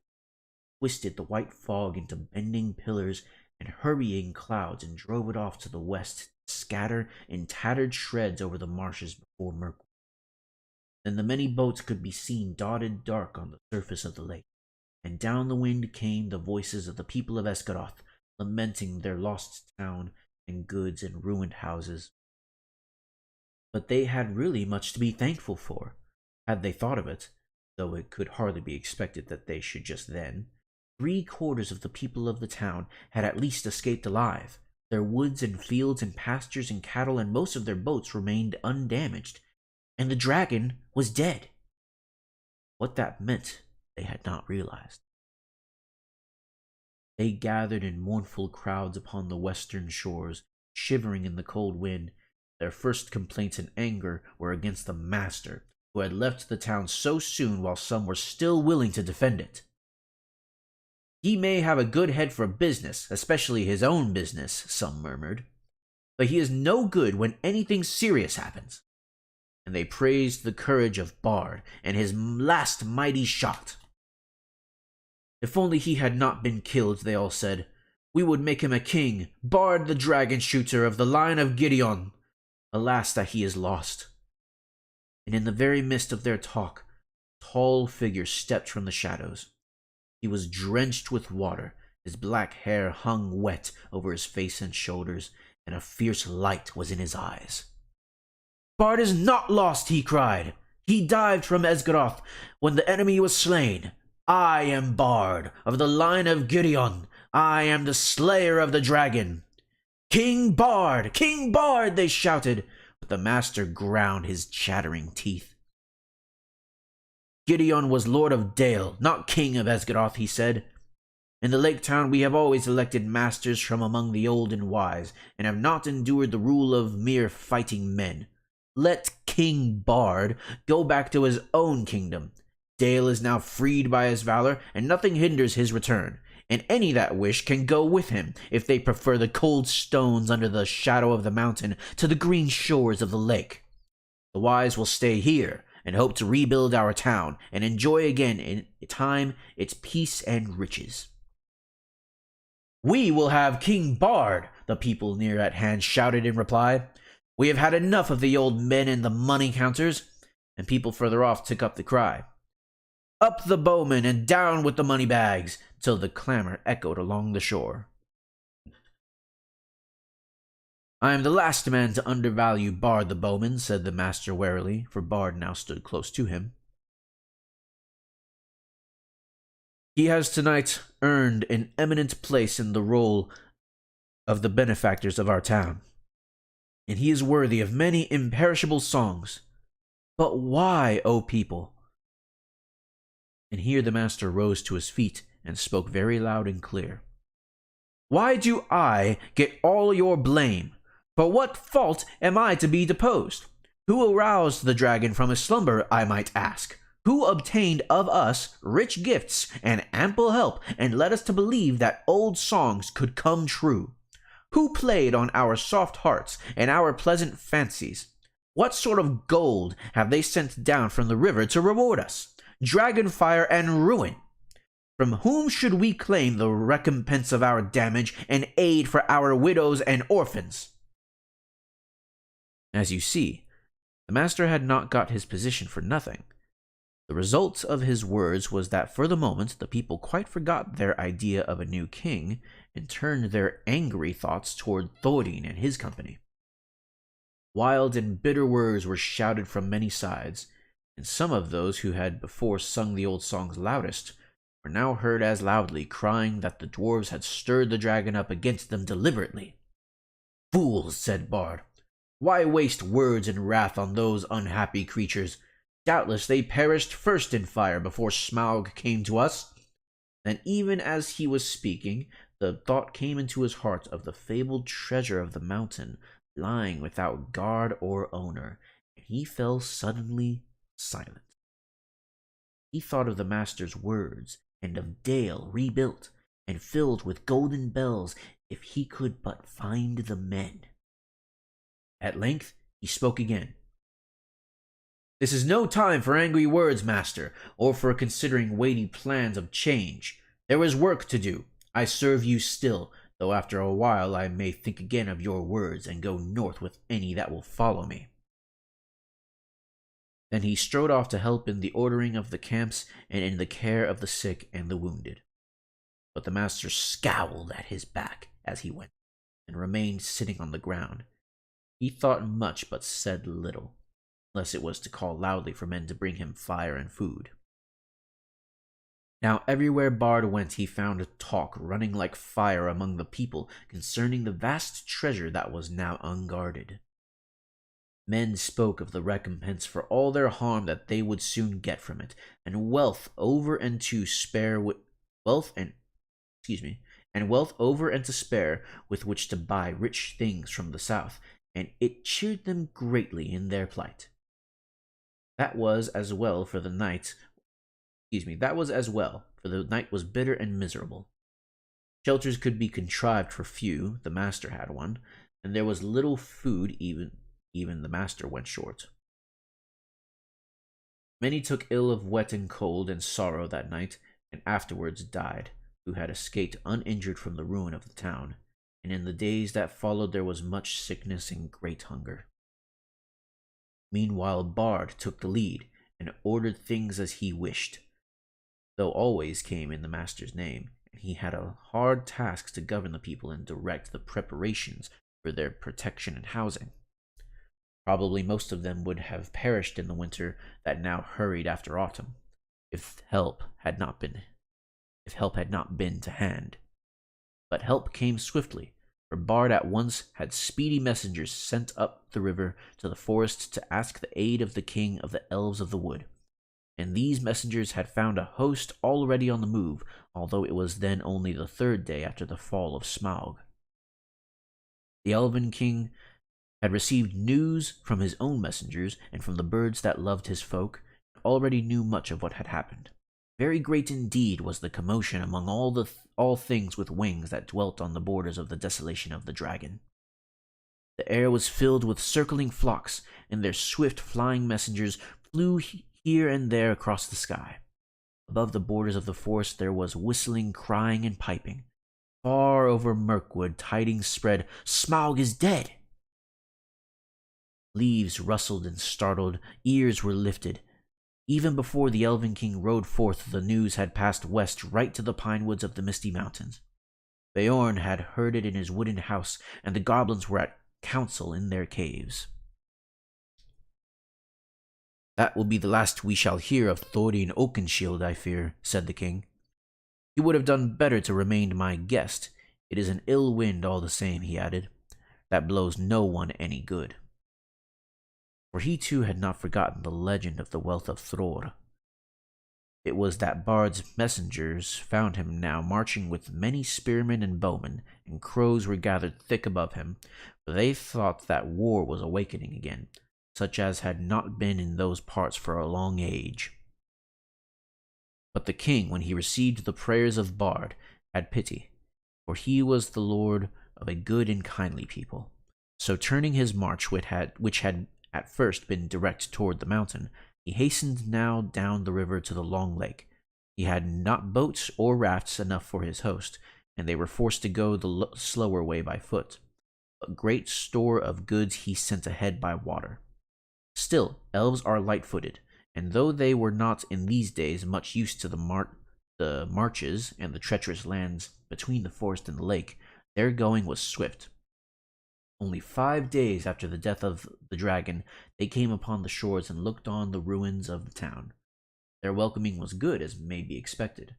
twisted the white fog into bending pillars and hurrying clouds, and drove it off to the west to scatter in tattered shreds over the marshes before Mirkwood. Then the many boats could be seen dotted dark on the surface of the lake, and down the wind came the voices of the people of Esgaroth, lamenting their lost town and goods and ruined houses. But they had really much to be thankful for, had they thought of it, though it could hardly be expected that they should just then. 3/4 of the people of the town had at least escaped alive. Their woods and fields and pastures and cattle and most of their boats remained undamaged, and the dragon was dead. What that meant, they had not realized. They gathered in mournful crowds upon the western shores, shivering in the cold wind. Their first complaints and anger were against the master, who had left the town so soon while some were still willing to defend it. "He may have a good head for business, especially his own business," some murmured, "but he is no good when anything serious happens." And they praised the courage of Bard and his last mighty shot. If only he had not been killed, they all said, we would make him a king, Bard the dragon shooter of the line of Gideon. Alas that he is lost. And in the very midst of their talk, a tall figure stepped from the shadows. He was drenched with water, his black hair hung wet over his face and shoulders, and a fierce light was in his eyes. "Bard is not lost," he cried. "He dived from Esgaroth when the enemy was slain. I am Bard, of the line of Gideon. I am the slayer of the dragon. King Bard! King Bard! They shouted, but the master ground his chattering teeth. Gideon was Lord of Dale, not King of Esgaroth, he said. In the lake town we have always elected masters from among the old and wise, and have not endured the rule of mere fighting men. Let King Bard go back to his own kingdom. Dale is now freed by his valor, and nothing hinders his return. And any that wish can go with him, if they prefer the cold stones under the shadow of the mountain to the green shores of the lake. The wise will stay here, and hope to rebuild our town, and enjoy again in time its peace and riches. We will have King Bard, the people near at hand shouted in reply. We have had enough of the old men and the money counters, and people further off took up the cry. Up the bowmen and down with the money bags, till the clamor echoed along the shore. I am the last man to undervalue Bard the bowman, said the master warily, for Bard now stood close to him. He has tonight earned an eminent place in the roll of the benefactors of our town, and he is worthy of many imperishable songs. But why, O people? And here the master rose to his feet and spoke very loud and clear. Why do I get all your blame? For what fault am I to be deposed? Who aroused the dragon from his slumber, I might ask? Who obtained of us rich gifts and ample help, and led us to believe that old songs could come true? Who played on our soft hearts and our pleasant fancies? What sort of gold have they sent down from the river to reward us? Dragon fire and ruin. From whom should we claim the recompense of our damage and aid for our widows and orphans? As you see, the master had not got his position for nothing. The result of his words was that for the moment the people quite forgot their idea of a new king and turned their angry thoughts toward Thordine and his company. Wild and bitter words were shouted from many sides, and some of those who had before sung the old songs loudest were now heard as loudly crying that the dwarves had stirred the dragon up against them deliberately. Fools, said Bard, why waste words and wrath on those unhappy creatures? Doubtless they perished first in fire before Smaug came to us. Then even as he was speaking, the thought came into his heart of the fabled treasure of the mountain lying without guard or owner, and he fell suddenly silent. He thought of the master's words, and of Dale rebuilt and filled with golden bells if he could but find the men. At length he spoke again. This is no time for angry words, master, or for considering weighty plans of change. There is work to do. I serve you still, though after a while I may think again of your words and go north with any that will follow me. Then he strode off to help in the ordering of the camps and in the care of the sick and the wounded. But the master scowled at his back as he went, and remained sitting on the ground. He thought much but said little, unless it was to call loudly for men to bring him fire and food. Now everywhere Bard went he found a talk running like fire among the people concerning the vast treasure that was now unguarded. Men spoke of the recompense for all their harm that they would soon get from it, and wealth over and to spare with which to buy rich things from the south, and it cheered them greatly in their plight. That was as well, for the night was bitter and miserable. Shelters could be contrived for few, the master had one, and there was little food, even the master went short. Many took ill of wet and cold and sorrow that night, and afterwards died, who had escaped uninjured from the ruin of the town, and in the days that followed there was much sickness and great hunger. Meanwhile Bard took the lead, and ordered things as he wished, though always came in the master's name, and he had a hard task to govern the people and direct the preparations for their protection and housing. Probably most of them would have perished in the winter that now hurried after autumn, if help had not been to hand. But help came swiftly, for Bard at once had speedy messengers sent up the river to the forest to ask the aid of the king of the elves of the wood. And these messengers had found a host already on the move, although it was then only the third day after the fall of Smaug. The Elven King had received news from his own messengers and from the birds that loved his folk, and already knew much of what had happened. Very great indeed was the commotion among all things with wings that dwelt on the borders of the desolation of the dragon. The air was filled with circling flocks, and their swift flying messengers flew here and there across the sky. Above the borders of the forest there was whistling, crying, and piping. Far over Mirkwood tidings spread, "Smaug is dead!" Leaves rustled and startled, ears were lifted. Even before the Elven King rode forth, the news had passed west right to the pine woods of the Misty Mountains. Beorn had heard it in his wooden house, and the goblins were at council in their caves. "That will be the last we shall hear of Thorin Oakenshield, I fear," said the king. "He would have done better to remain my guest. It is an ill wind all the same," he added, "that blows no one any good." For he too had not forgotten the legend of the wealth of Thror. It was that Bard's messengers found him now marching with many spearmen and bowmen, and crows were gathered thick above him, for they thought that war was awakening again, such as had not been in those parts for a long age. But the king, when he received the prayers of Bard, had pity, for he was the lord of a good and kindly people. So turning his march, which had at first been direct toward the mountain, he hastened now down the river to the long lake. He had not boats or rafts enough for his host, and they were forced to go the slower way by foot. A great store of goods he sent ahead by water. Still, elves are light-footed, and though they were not in these days much used to the marches and the treacherous lands between the forest and the lake, their going was swift. Only 5 days after the death of the dragon, they came upon the shores and looked on the ruins of the town. Their welcoming was good, as may be expected.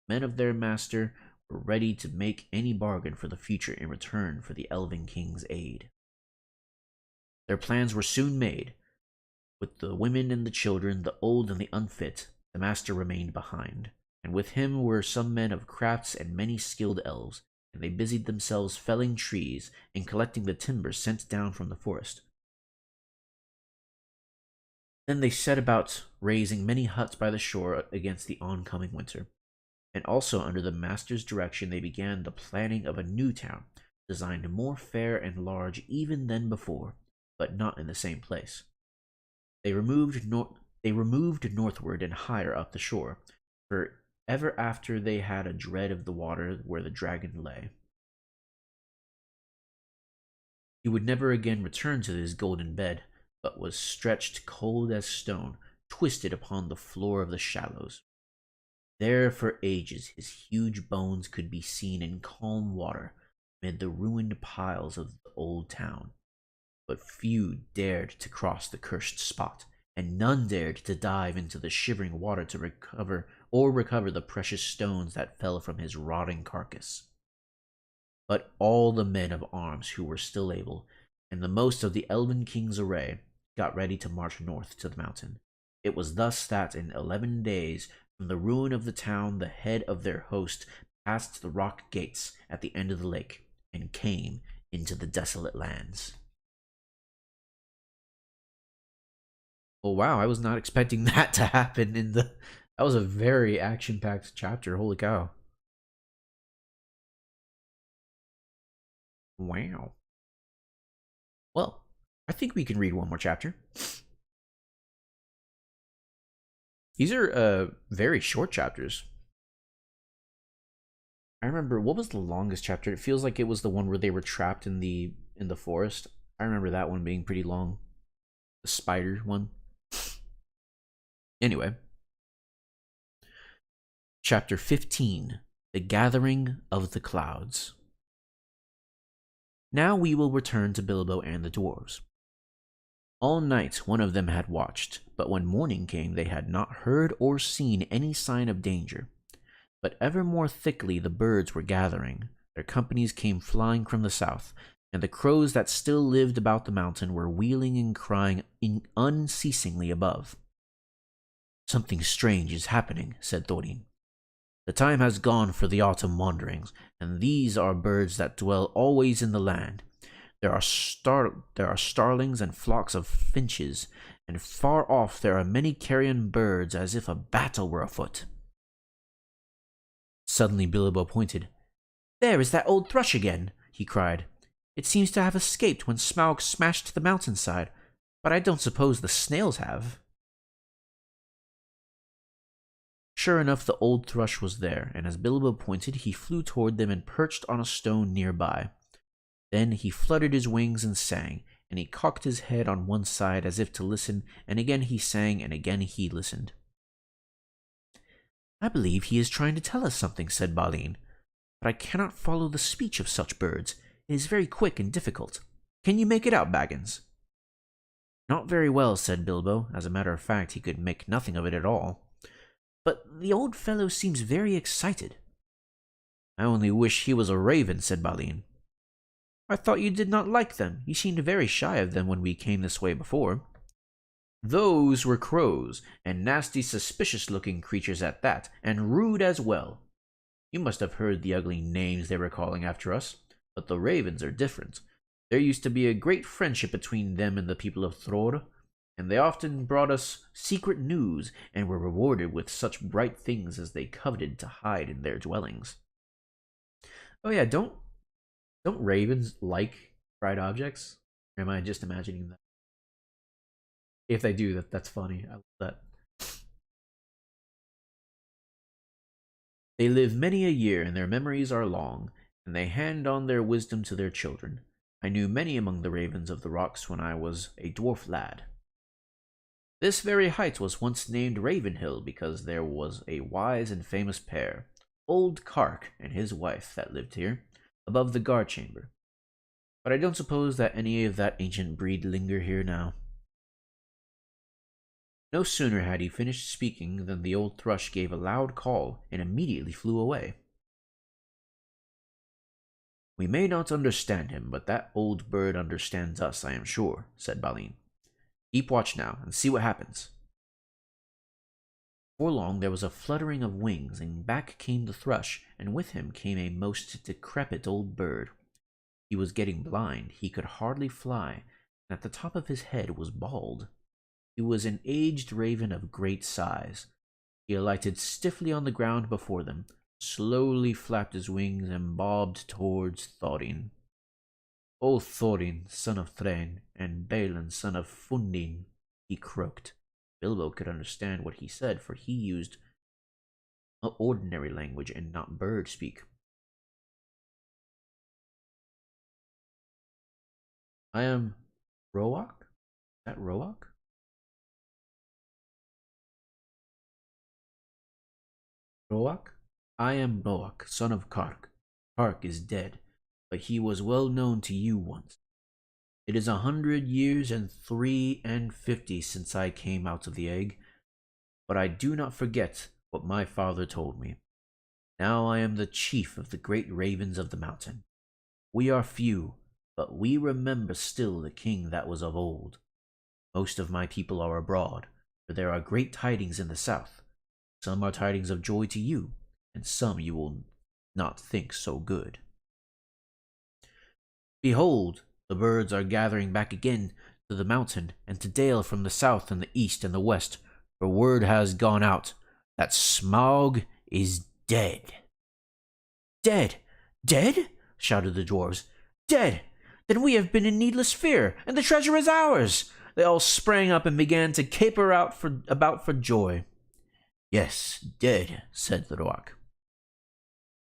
Men of their master were ready to make any bargain for the future in return for the Elven King's aid. Their plans were soon made. With the women and the children, the old and the unfit, the master remained behind, and with him were some men of crafts and many skilled elves, and they busied themselves felling trees and collecting the timber sent down from the forest. Then they set about raising many huts by the shore against the oncoming winter, and also under the master's direction they began the planning of a new town, designed more fair and large even than before, but not in the same place. They removed northward and higher up the shore, for ever after they had a dread of the water where the dragon lay. He would never again return to his golden bed, but was stretched cold as stone, twisted upon the floor of the shallows. There for ages his huge bones could be seen in calm water amid the ruined piles of the old town. But few dared to cross the cursed spot, and none dared to dive into the shivering water to recover the precious stones that fell from his rotting carcass. But all the men of arms who were still able, and the most of the Elven King's array, got ready to march north to the mountain. It was thus that in 11 days from the ruin of the town the head of their host passed the rock gates at the end of the lake, and came into the desolate lands. Oh wow, I was not expecting that to happen that was a very action-packed chapter, holy cow. Wow. Well, I think we can read one more chapter. These are very short chapters. I remember, what was the longest chapter? It feels like it was the one where they were trapped in the forest. I remember that one being pretty long. The spider one. Anyway. Chapter 15. The Gathering of the Clouds. Now we will return to Bilbo and the dwarves. All night one of them had watched, but when morning came they had not heard or seen any sign of danger. But ever more thickly the birds were gathering, Their companies came flying from the south, and the crows that still lived about the mountain were wheeling and crying unceasingly above. "Something strange is happening," said Thorin. "The time has gone for the autumn wanderings, and these are birds that dwell always in the land. There are starlings and flocks of finches, and far off there are many carrion birds, as if a battle were afoot." Suddenly Bilbo pointed. "There is that old thrush again," he cried. "It seems to have escaped when Smaug smashed the mountainside, but I don't suppose the snails have." Sure enough, the old thrush was there, and as Bilbo pointed, he flew toward them and perched on a stone nearby. Then he fluttered his wings and sang, and he cocked his head on one side as if to listen, and again he sang, and again he listened. "I believe he is trying to tell us something," said Balin, "but I cannot follow the speech of such birds. It is very quick and difficult. Can you make it out, Baggins?" "Not very well," said Bilbo. As a matter of fact, he could make nothing of it at all. "But the old fellow seems very excited." "I only wish he was a raven," said Balin. "I thought you did not like them. You seemed very shy of them when we came this way before." "Those were crows, and nasty, suspicious-looking creatures at that, and rude as well. You must have heard the ugly names they were calling after us, but the ravens are different. There used to be a great friendship between them and the people of Thror, and they often brought us secret news and were rewarded with such bright things as they coveted to hide in their dwellings." Oh yeah, don't ravens like bright objects? Or am I just imagining that? If they do, that's funny. I love that. "They live many a year, and their memories are long, and they hand on their wisdom to their children. I knew many among the ravens of the rocks when I was a dwarf lad. This very height was once named Ravenhill because there was a wise and famous pair, old Kark and his wife, that lived here, above the guard chamber. But I don't suppose that any of that ancient breed linger here now." No sooner had he finished speaking than the old thrush gave a loud call and immediately flew away. "We may not understand him, but that old bird understands us, I am sure," said Balin. "Keep watch now, and see what happens." Before long there was a fluttering of wings, and back came the thrush, and with him came a most decrepit old bird. He was getting blind, he could hardly fly, and at the top of his head was bald. He was an aged raven of great size. He alighted stiffly on the ground before them, slowly flapped his wings, and bobbed towards Thorin. "O Thorin, son of Thrain, and Balin, son of Fundin," he croaked. Bilbo could understand what he said, for he used ordinary language and not bird speak. "I am Roak? Is that Roak?" "Roak? I am Roak, son of Kark. Kark is dead, but he was well known to you once. It is 100 years and 53 since I came out of the egg, but I do not forget what my father told me. Now I am the chief of the great ravens of the mountain. We are few, but we remember still the king that was of old. Most of my people are abroad, for there are great tidings in the south. Some are tidings of joy to you, and some you will not think so good. Behold, the birds are gathering back again to the mountain and to Dale from the south and the east and the west, for word has gone out that Smaug is dead." "Dead? Dead?" shouted the dwarves. "Dead! Then we have been in needless fear, and the treasure is ours!" They all sprang up and began to caper about for joy. "Yes, dead," said the Roak.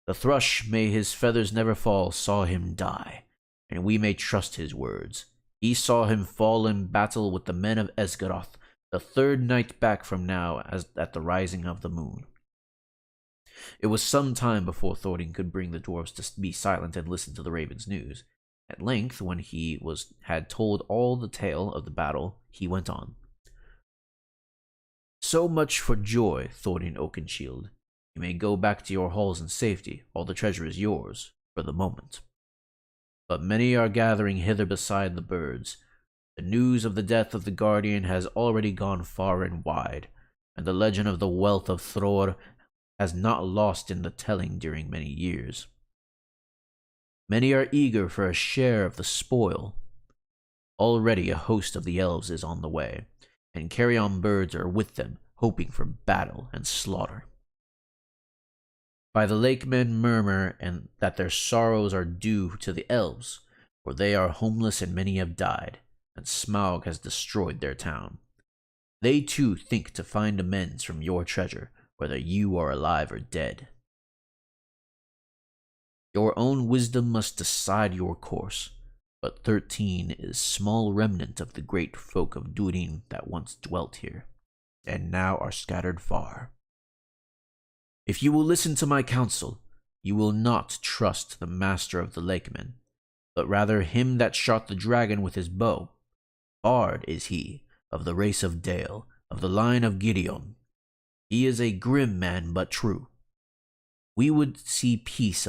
"The thrush, may his feathers never fall, saw him die, and we may trust his words. He saw him fall in battle with the men of Esgaroth, the third night back from now, as at the rising of the moon." It was some time before Thorin could bring the dwarves to be silent and listen to the raven's news. At length, when he had told all the tale of the battle, he went on. "So much for joy, Thorin Oakenshield. You may go back to your halls in safety. All the treasure is yours, for the moment. But many are gathering hither beside the birds. The news of the death of the guardian has already gone far and wide, and the legend of the wealth of Thror has not lost in the telling during many years. Many are eager for a share of the spoil. Already a host of the elves is on the way, and carrion birds are with them, hoping for battle and slaughter. By the lake men murmur and that their sorrows are due to the elves, for they are homeless and many have died, and Smaug has destroyed their town. They too think to find amends from your treasure, whether you are alive or dead. Your own wisdom must decide your course, but 13 is small remnant of the great folk of Durin that once dwelt here, and now are scattered far. If you will listen to my counsel, you will not trust the master of the lakemen, but rather him that shot the dragon with his bow. Bard is he, of the race of Dale, of the line of Gideon. He is a grim man, but true. We would see peace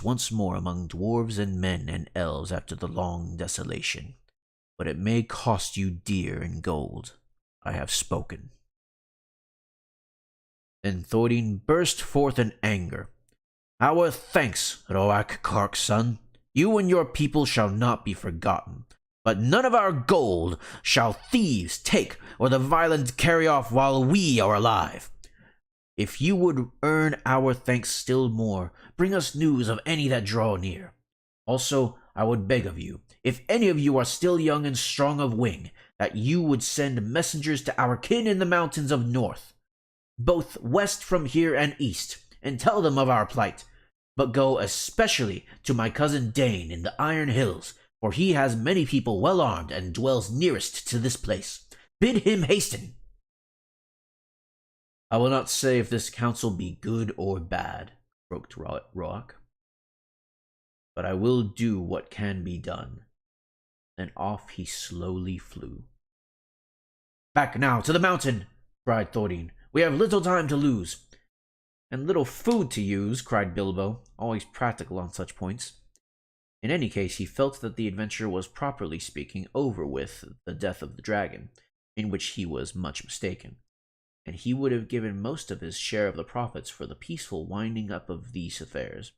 once more among dwarves and men and elves after the long desolation, but it may cost you dear in gold. I have spoken. Then Thorin burst forth in anger. Our thanks, Roak Kark's son. You and your people shall not be forgotten, but none of our gold shall thieves take or the violent carry off while we are alive. If you would earn our thanks still more, bring us news of any that draw near. Also, I would beg of you, if any of you are still young and strong of wing, that you would send messengers to our kin in the mountains of north, both west from here and east, and tell them of our plight. But go especially to my cousin Dane in the Iron Hills, for he has many people well armed and dwells nearest to this place. Bid him hasten. I will not say if this counsel be good or bad, croaked Roak, but I will do what can be done. Then off he slowly flew. Back now to the mountain, cried Thorin. We have little time to lose. And little food to use, cried Bilbo, always practical on such points. In any case, he felt that the adventure was, properly speaking, over with the death of the dragon, in which he was much mistaken, and he would have given most of his share of the profits for the peaceful winding up of these affairs.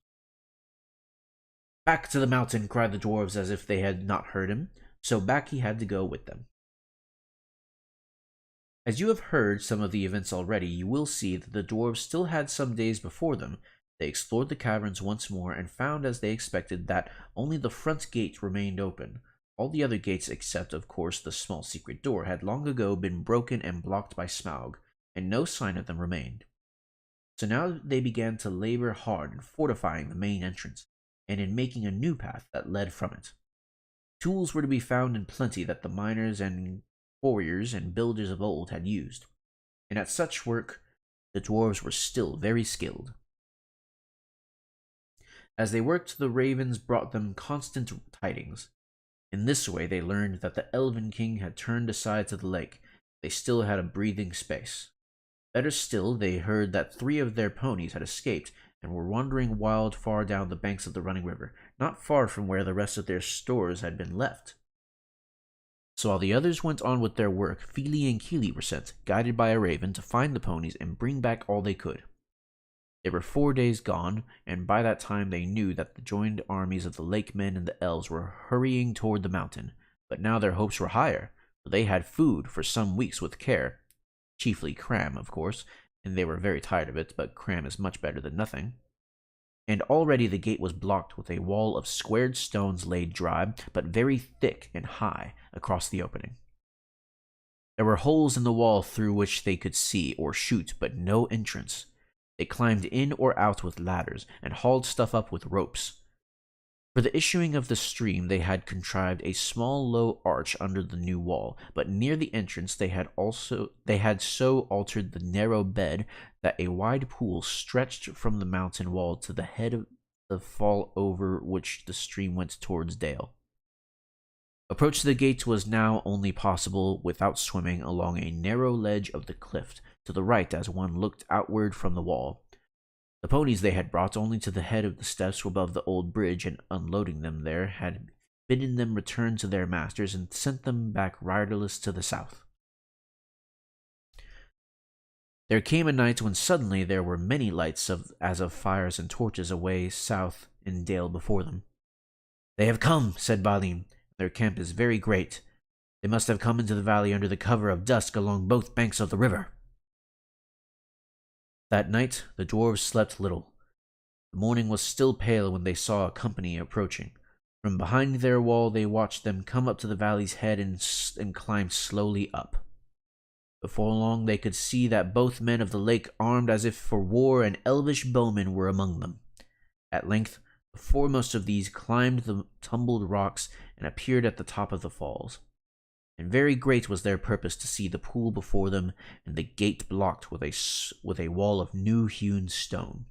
Back to the mountain, cried the dwarves as if they had not heard him, so back he had to go with them. As you have heard some of the events already, you will see that the dwarves still had some days before them. They explored the caverns once more and found, as they expected, that only the front gate remained open. All the other gates, except, of course, the small secret door, had long ago been broken and blocked by Smaug, and no sign of them remained. So now they began to labor hard in fortifying the main entrance, and in making a new path that led from it. Tools were to be found in plenty that the miners and warriors and builders of old had used, and at such work the dwarves were still very skilled. As they worked, the ravens brought them constant tidings. In this way they learned that the Elven King had turned aside to the lake. They still had a breathing space. Better still, they heard that 3 of their ponies had escaped and were wandering wild far down the banks of the running river, not far from where the rest of their stores had been left. So while the others went on with their work, Fili and Kili were sent, guided by a raven, to find the ponies and bring back all they could. They were 4 days gone, and by that time they knew that the joined armies of the lake men and the elves were hurrying toward the mountain. But now their hopes were higher, for they had food for some weeks with care, chiefly cram, of course, and they were very tired of it, but cram is much better than nothing. And already the gate was blocked with a wall of squared stones laid dry, but very thick and high, across the opening. There were holes in the wall through which they could see or shoot, but no entrance. They climbed in or out with ladders, and hauled stuff up with ropes. For the issuing of the stream they had contrived a small low arch under the new wall, but near the entrance they had so altered the narrow bed that a wide pool stretched from the mountain wall to the head of the fall over which the stream went towards Dale. Approach to the gate was now only possible without swimming along a narrow ledge of the cliff to the right as one looked outward from the wall. The ponies they had brought only to the head of the steps above the old bridge, and unloading them there, had bidden them return to their masters and sent them back riderless to the south. There came a night when suddenly there were many lights as of fires and torches away south in Dale before them. "They have come," said Balim. "Their camp is very great. They must have come into the valley under the cover of dusk along both banks of the river." That night the dwarves slept little. The morning was still pale when they saw a company approaching. From behind their wall they watched them come up to the valley's head and climb slowly up. Before long they could see that both men of the lake, armed as if for war, and elvish bowmen were among them. At length the foremost of these climbed the tumbled rocks and appeared at the top of the falls. And very great was their purpose to see the pool before them, and the gate blocked with a wall of new-hewn stone.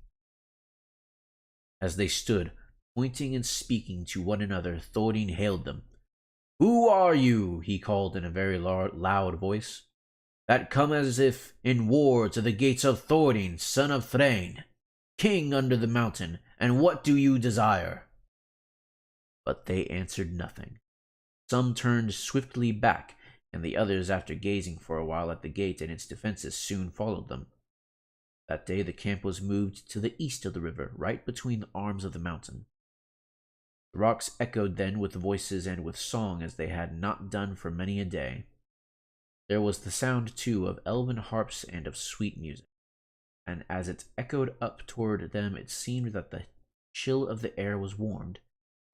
As they stood, pointing and speaking to one another, Thornton hailed them. "Who are you," he called in a very loud voice, "that come as if in war to the gates of Thornton, son of Thrain, king under the mountain, and what do you desire?" But they answered nothing. Some turned swiftly back, and the others, after gazing for a while at the gate and its defenses, soon followed them. That day the camp was moved to the east of the river, right between the arms of the mountain. The rocks echoed then with voices and with song as they had not done for many a day. There was the sound, too, of elven harps and of sweet music, and as it echoed up toward them it seemed that the chill of the air was warmed.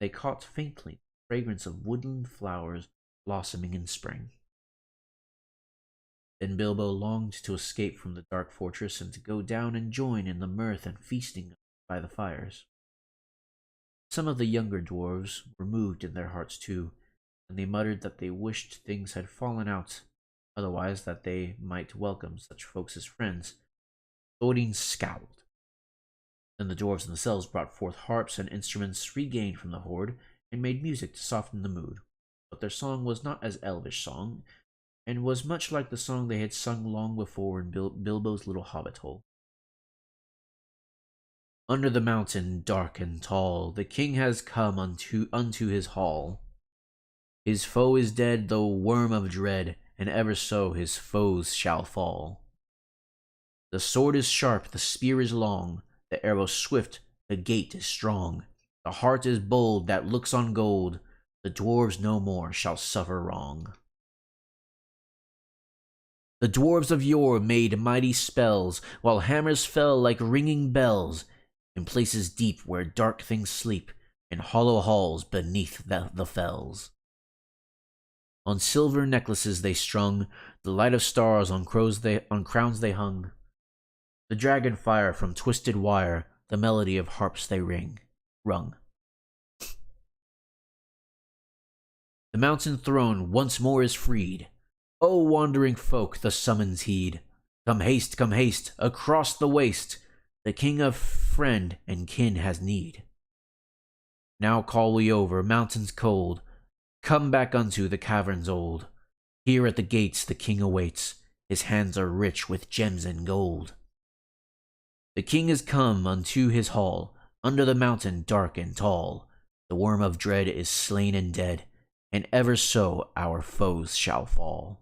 They caught faintly the fragrance of woodland flowers blossoming in spring. Then Bilbo longed to escape from the dark fortress and to go down and join in the mirth and feasting by the fires. Some of the younger dwarves were moved in their hearts too, and they muttered that they wished things had fallen out otherwise, that they might welcome such folks as friends. Thorin scowled. Then the dwarves themselves brought forth harps and instruments regained from the hoard, and made music to soften the mood. But their song was not as elvish song, and was much like the song they had sung long before in Bilbo's little hobbit hole. Under the mountain dark and tall, the king has come unto his hall. His foe is dead, though worm of dread, and ever so his foes shall fall. The sword is sharp, the spear is long, the arrow swift, the gate is strong. The heart is bold that looks on gold, the dwarves no more shall suffer wrong. The dwarves of yore made mighty spells, while hammers fell like ringing bells, in places deep where dark things sleep, in hollow halls beneath the fells. On silver necklaces they strung, the light of stars on crowns they hung. The dragon fire from twisted wire, the melody of harps they rung. The mountain throne once more is freed. O wandering folk, the summons heed. Come haste, across the waste. The king of friend and kin has need. Now call we over mountains cold. Come back unto the caverns old. Here at the gates the king awaits. His hands are rich with gems and gold. The king is come unto his hall, under the mountain dark and tall. The worm of dread is slain and dead, and ever so our foes shall fall.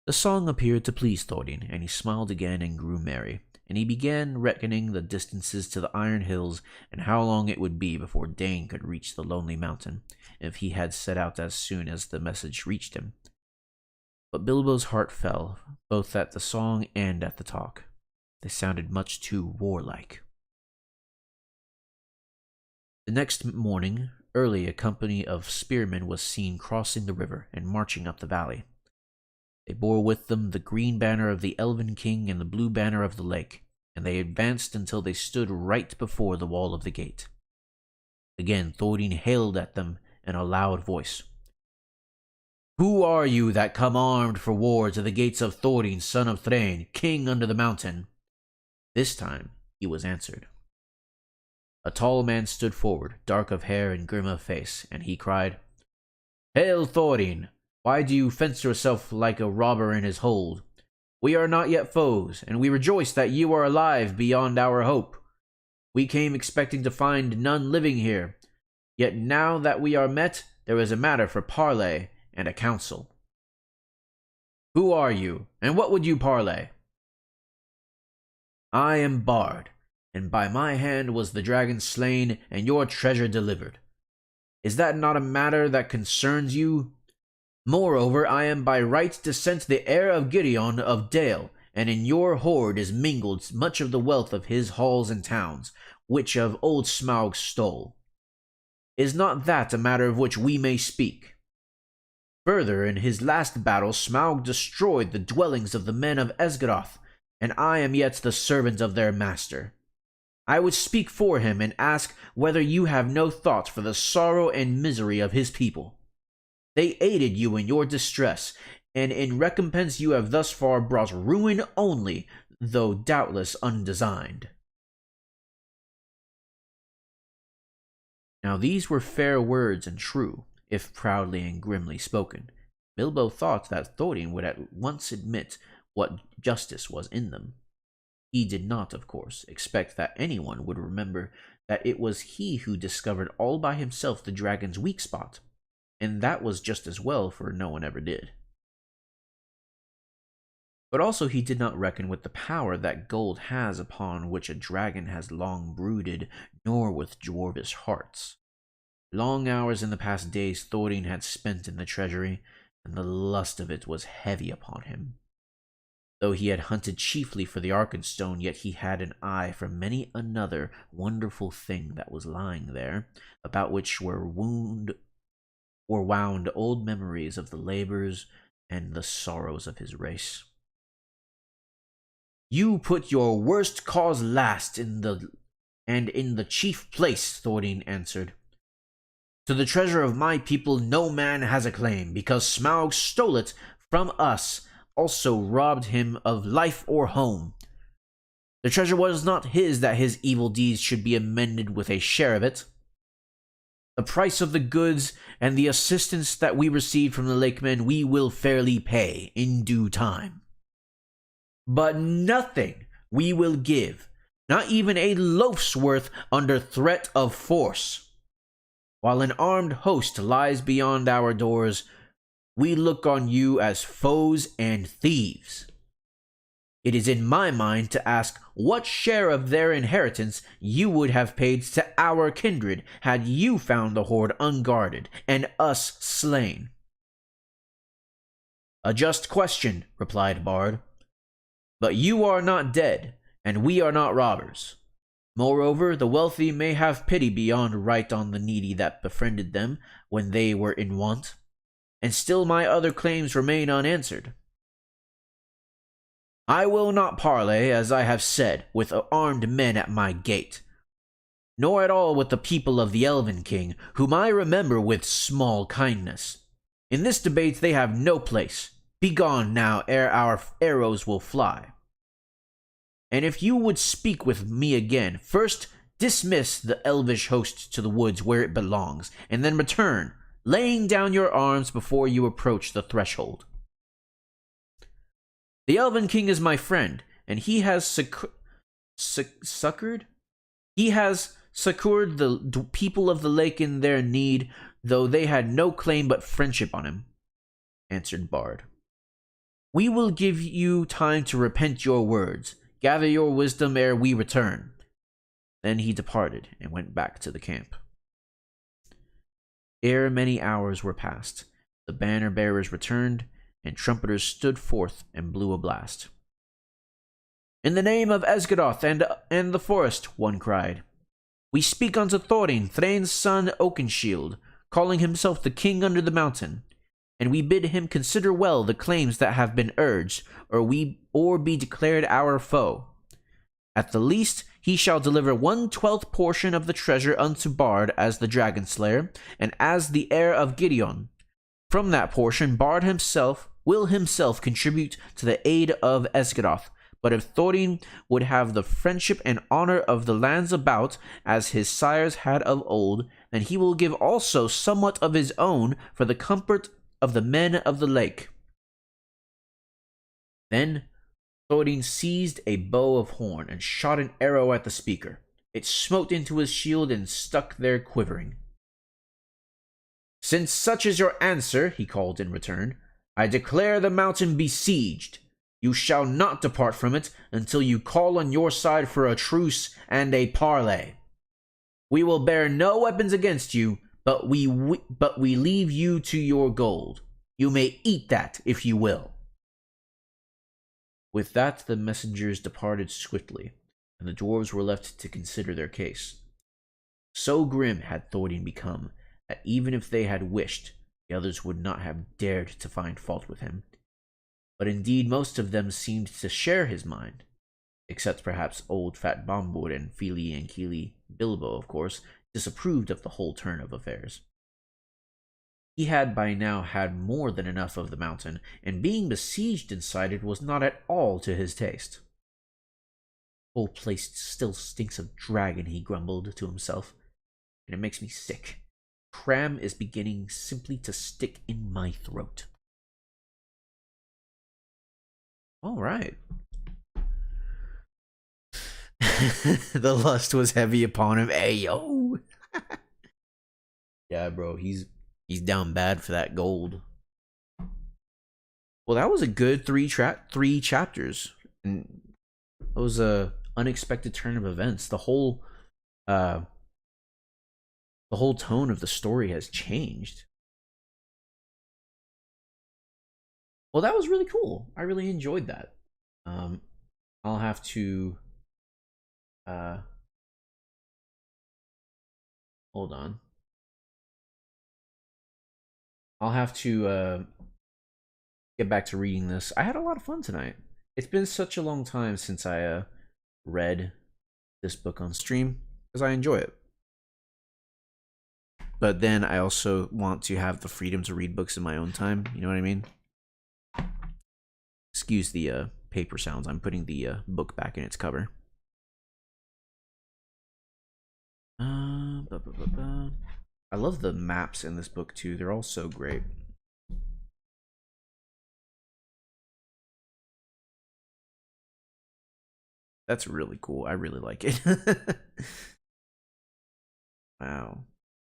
The song appeared to please Thorin, and he smiled again and grew merry, and he began reckoning the distances to the Iron Hills and how long it would be before Dane could reach the Lonely Mountain, if he had set out as soon as the message reached him. But Bilbo's heart fell, both at the song and at the talk. They sounded much too warlike. The next morning, early, a company of spearmen was seen crossing the river and marching up the valley. They bore with them the green banner of the Elven King and the blue banner of the lake, and they advanced until they stood right before the wall of the gate. Again Thorin hailed at them in a loud voice. "Who are you that come armed for war to the gates of Thorin, son of Thrain, king under the mountain?" This time he was answered. A tall man stood forward, dark of hair and grim of face, and he cried, "Hail, Thorin! Why do you fence yourself like a robber in his hold? We are not yet foes, and we rejoice that you are alive beyond our hope. We came expecting to find none living here, yet now that we are met, there is a matter for parley and a council. Who are you, and what would you parley? I am Bard, and by my hand was the dragon slain and your treasure delivered. Is that not a matter that concerns you? Moreover, I am by right descent the heir of Gideon of Dale, and in your hoard is mingled much of the wealth of his halls and towns, which of old Smaug stole. Is not that a matter of which we may speak? Further, in his last battle Smaug destroyed the dwellings of the men of Esgaroth, and I am yet the servant of their master. I would speak for him and ask whether you have no thought for the sorrow and misery of his people. They aided you in your distress, and in recompense you have thus far brought ruin only, though doubtless undesigned. Now these were fair words and true, if proudly and grimly spoken. Bilbo thought that Thorin would at once admit what justice was in them. He did not, of course, expect that anyone would remember that it was he who discovered all by himself the dragon's weak spot, and that was just as well, for no one ever did. But also he did not reckon with the power that gold has upon which a dragon has long brooded, nor with dwarvish hearts. Long hours in the past days Thorin had spent in the treasury, and the lust of it was heavy upon him. Though he had hunted chiefly for the Arkenstone, yet he had an eye for many another wonderful thing that was lying there, about which were wound old memories of the labors and the sorrows of his race. You put your worst cause last in the chief place, Thorin answered. To the treasure of my people no man has a claim, because Smaug stole it from us, also robbed him of life or home. The treasure was not his that his evil deeds should be amended with a share of it. The price of the goods and the assistance that we received from the Lakemen we will fairly pay in due time. But nothing we will give, not even a loaf's worth under threat of force. While an armed host lies beyond our doors, we look on you as foes and thieves. It is in my mind to ask what share of their inheritance you would have paid to our kindred had you found the hoard unguarded and us slain. A just question, replied Bard. But you are not dead, and we are not robbers. Moreover, the wealthy may have pity beyond right on the needy that befriended them when they were in want, and still my other claims remain unanswered. I will not parley, as I have said, with armed men at my gate, nor at all with the people of the Elven King, whom I remember with small kindness. In this debate they have no place. Begone now, ere our arrows will fly. And if you would speak with me again, first dismiss the elvish host to the woods where it belongs, and then return, laying down your arms before you approach the threshold. The Elven King is my friend, and he has succored? He has succored the people of the lake in their need, though they had no claim but friendship on him, answered Bard. We will give you time to repent your words. Gather your wisdom ere we return. Then he departed and went back to the camp. Ere many hours were past, the banner bearers returned, and trumpeters stood forth and blew a blast. In the name of Esgaroth and the forest, one cried, we speak unto Thorin, Thrain's son Oakenshield, calling himself the king under the mountain. And we bid him consider well the claims that have been urged, or be declared our foe. At the least, he shall deliver 1/12 portion of the treasure unto Bard as the dragon slayer, and as the heir of Gideon. From that portion, Bard will himself contribute to the aid of Esgaroth. But if Thorin would have the friendship and honor of the lands about, as his sires had of old, then he will give also somewhat of his own for the comfort of the men of the lake. Then Thorin seized a bow of horn and shot an arrow at the speaker. It smote into his shield and stuck there quivering. "Since such is your answer," he called in return, "I declare the mountain besieged. You shall not depart from it until you call on your side for a truce and a parley. We will bear no weapons against you, but we leave you to your gold. You may eat that if you will." With that, the messengers departed swiftly, and the dwarves were left to consider their case. So grim had Thorin become that even if they had wished, the others would not have dared to find fault with him. But indeed, most of them seemed to share his mind, except perhaps old Fat Bombur and Fili and Kili. Bilbo, of course, disapproved of the whole turn of affairs. He had by now had more than enough of the mountain, and being besieged inside it was not at all to his taste. "The whole place still stinks of dragon," he grumbled to himself, "and it makes me sick. Cram is beginning simply to stick in my throat." All right. The lust was heavy upon him. Hey, yo. Yeah, bro, he's down bad for that gold. Well, that was a good three chapters, and it was a unexpected turn of events. The whole tone of the story has changed. Well, that was really cool. I really enjoyed that. I'll have to hold on. I'll have to get back to reading this. I had a lot of fun tonight. It's been such a long time since I read this book on stream because I enjoy it. But then I also want to have the freedom to read books in my own time. You know what I mean? Excuse the paper sounds. I'm putting the book back in its cover. I love the maps in this book too. They're all so great. That's really cool. I really like it. Wow.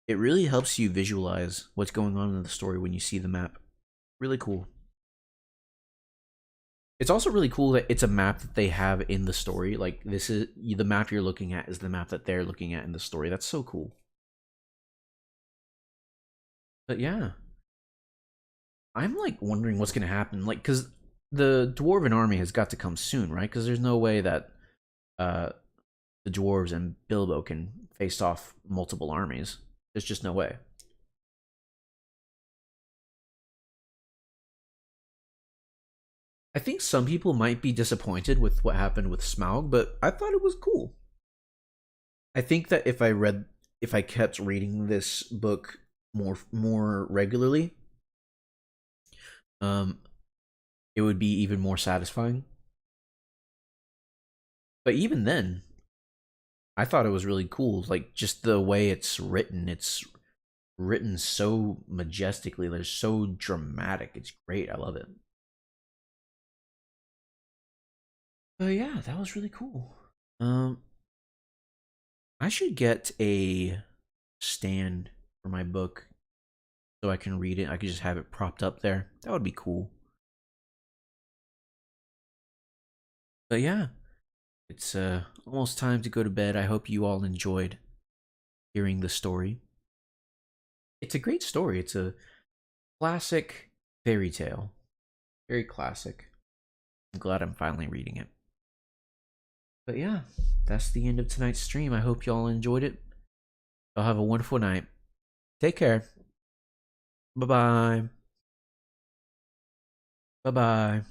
It really helps you visualize what's going on in the story when you see the map. Really cool. It's also really cool that it's a map that they have in the story. Like, this is the map you're looking at is the map that they're looking at in the story. That's so cool. But yeah, I'm like wondering what's gonna happen. Like, because the dwarven army has got to come soon, right? Because there's no way that the dwarves and Bilbo can face off multiple armies. There's just no way. I think some people might be disappointed with what happened with Smaug, but I thought it was cool. I think that if I kept reading this book more regularly, it would be even more satisfying. But even then, I thought it was really cool. Like, just the way it's written so majestically. They're so dramatic. It's great. I love it. Oh yeah, that was really cool. I should get a stand for my book so I can read it. I could just have it propped up there. That would be cool. But yeah, it's almost time to go to bed. I hope you all enjoyed hearing the story. It's a great story. It's a classic fairy tale. Very classic. I'm glad I'm finally reading it. But yeah, that's the end of tonight's stream. I hope y'all enjoyed it. Y'all have a wonderful night. Take care. Bye-bye. Bye-bye.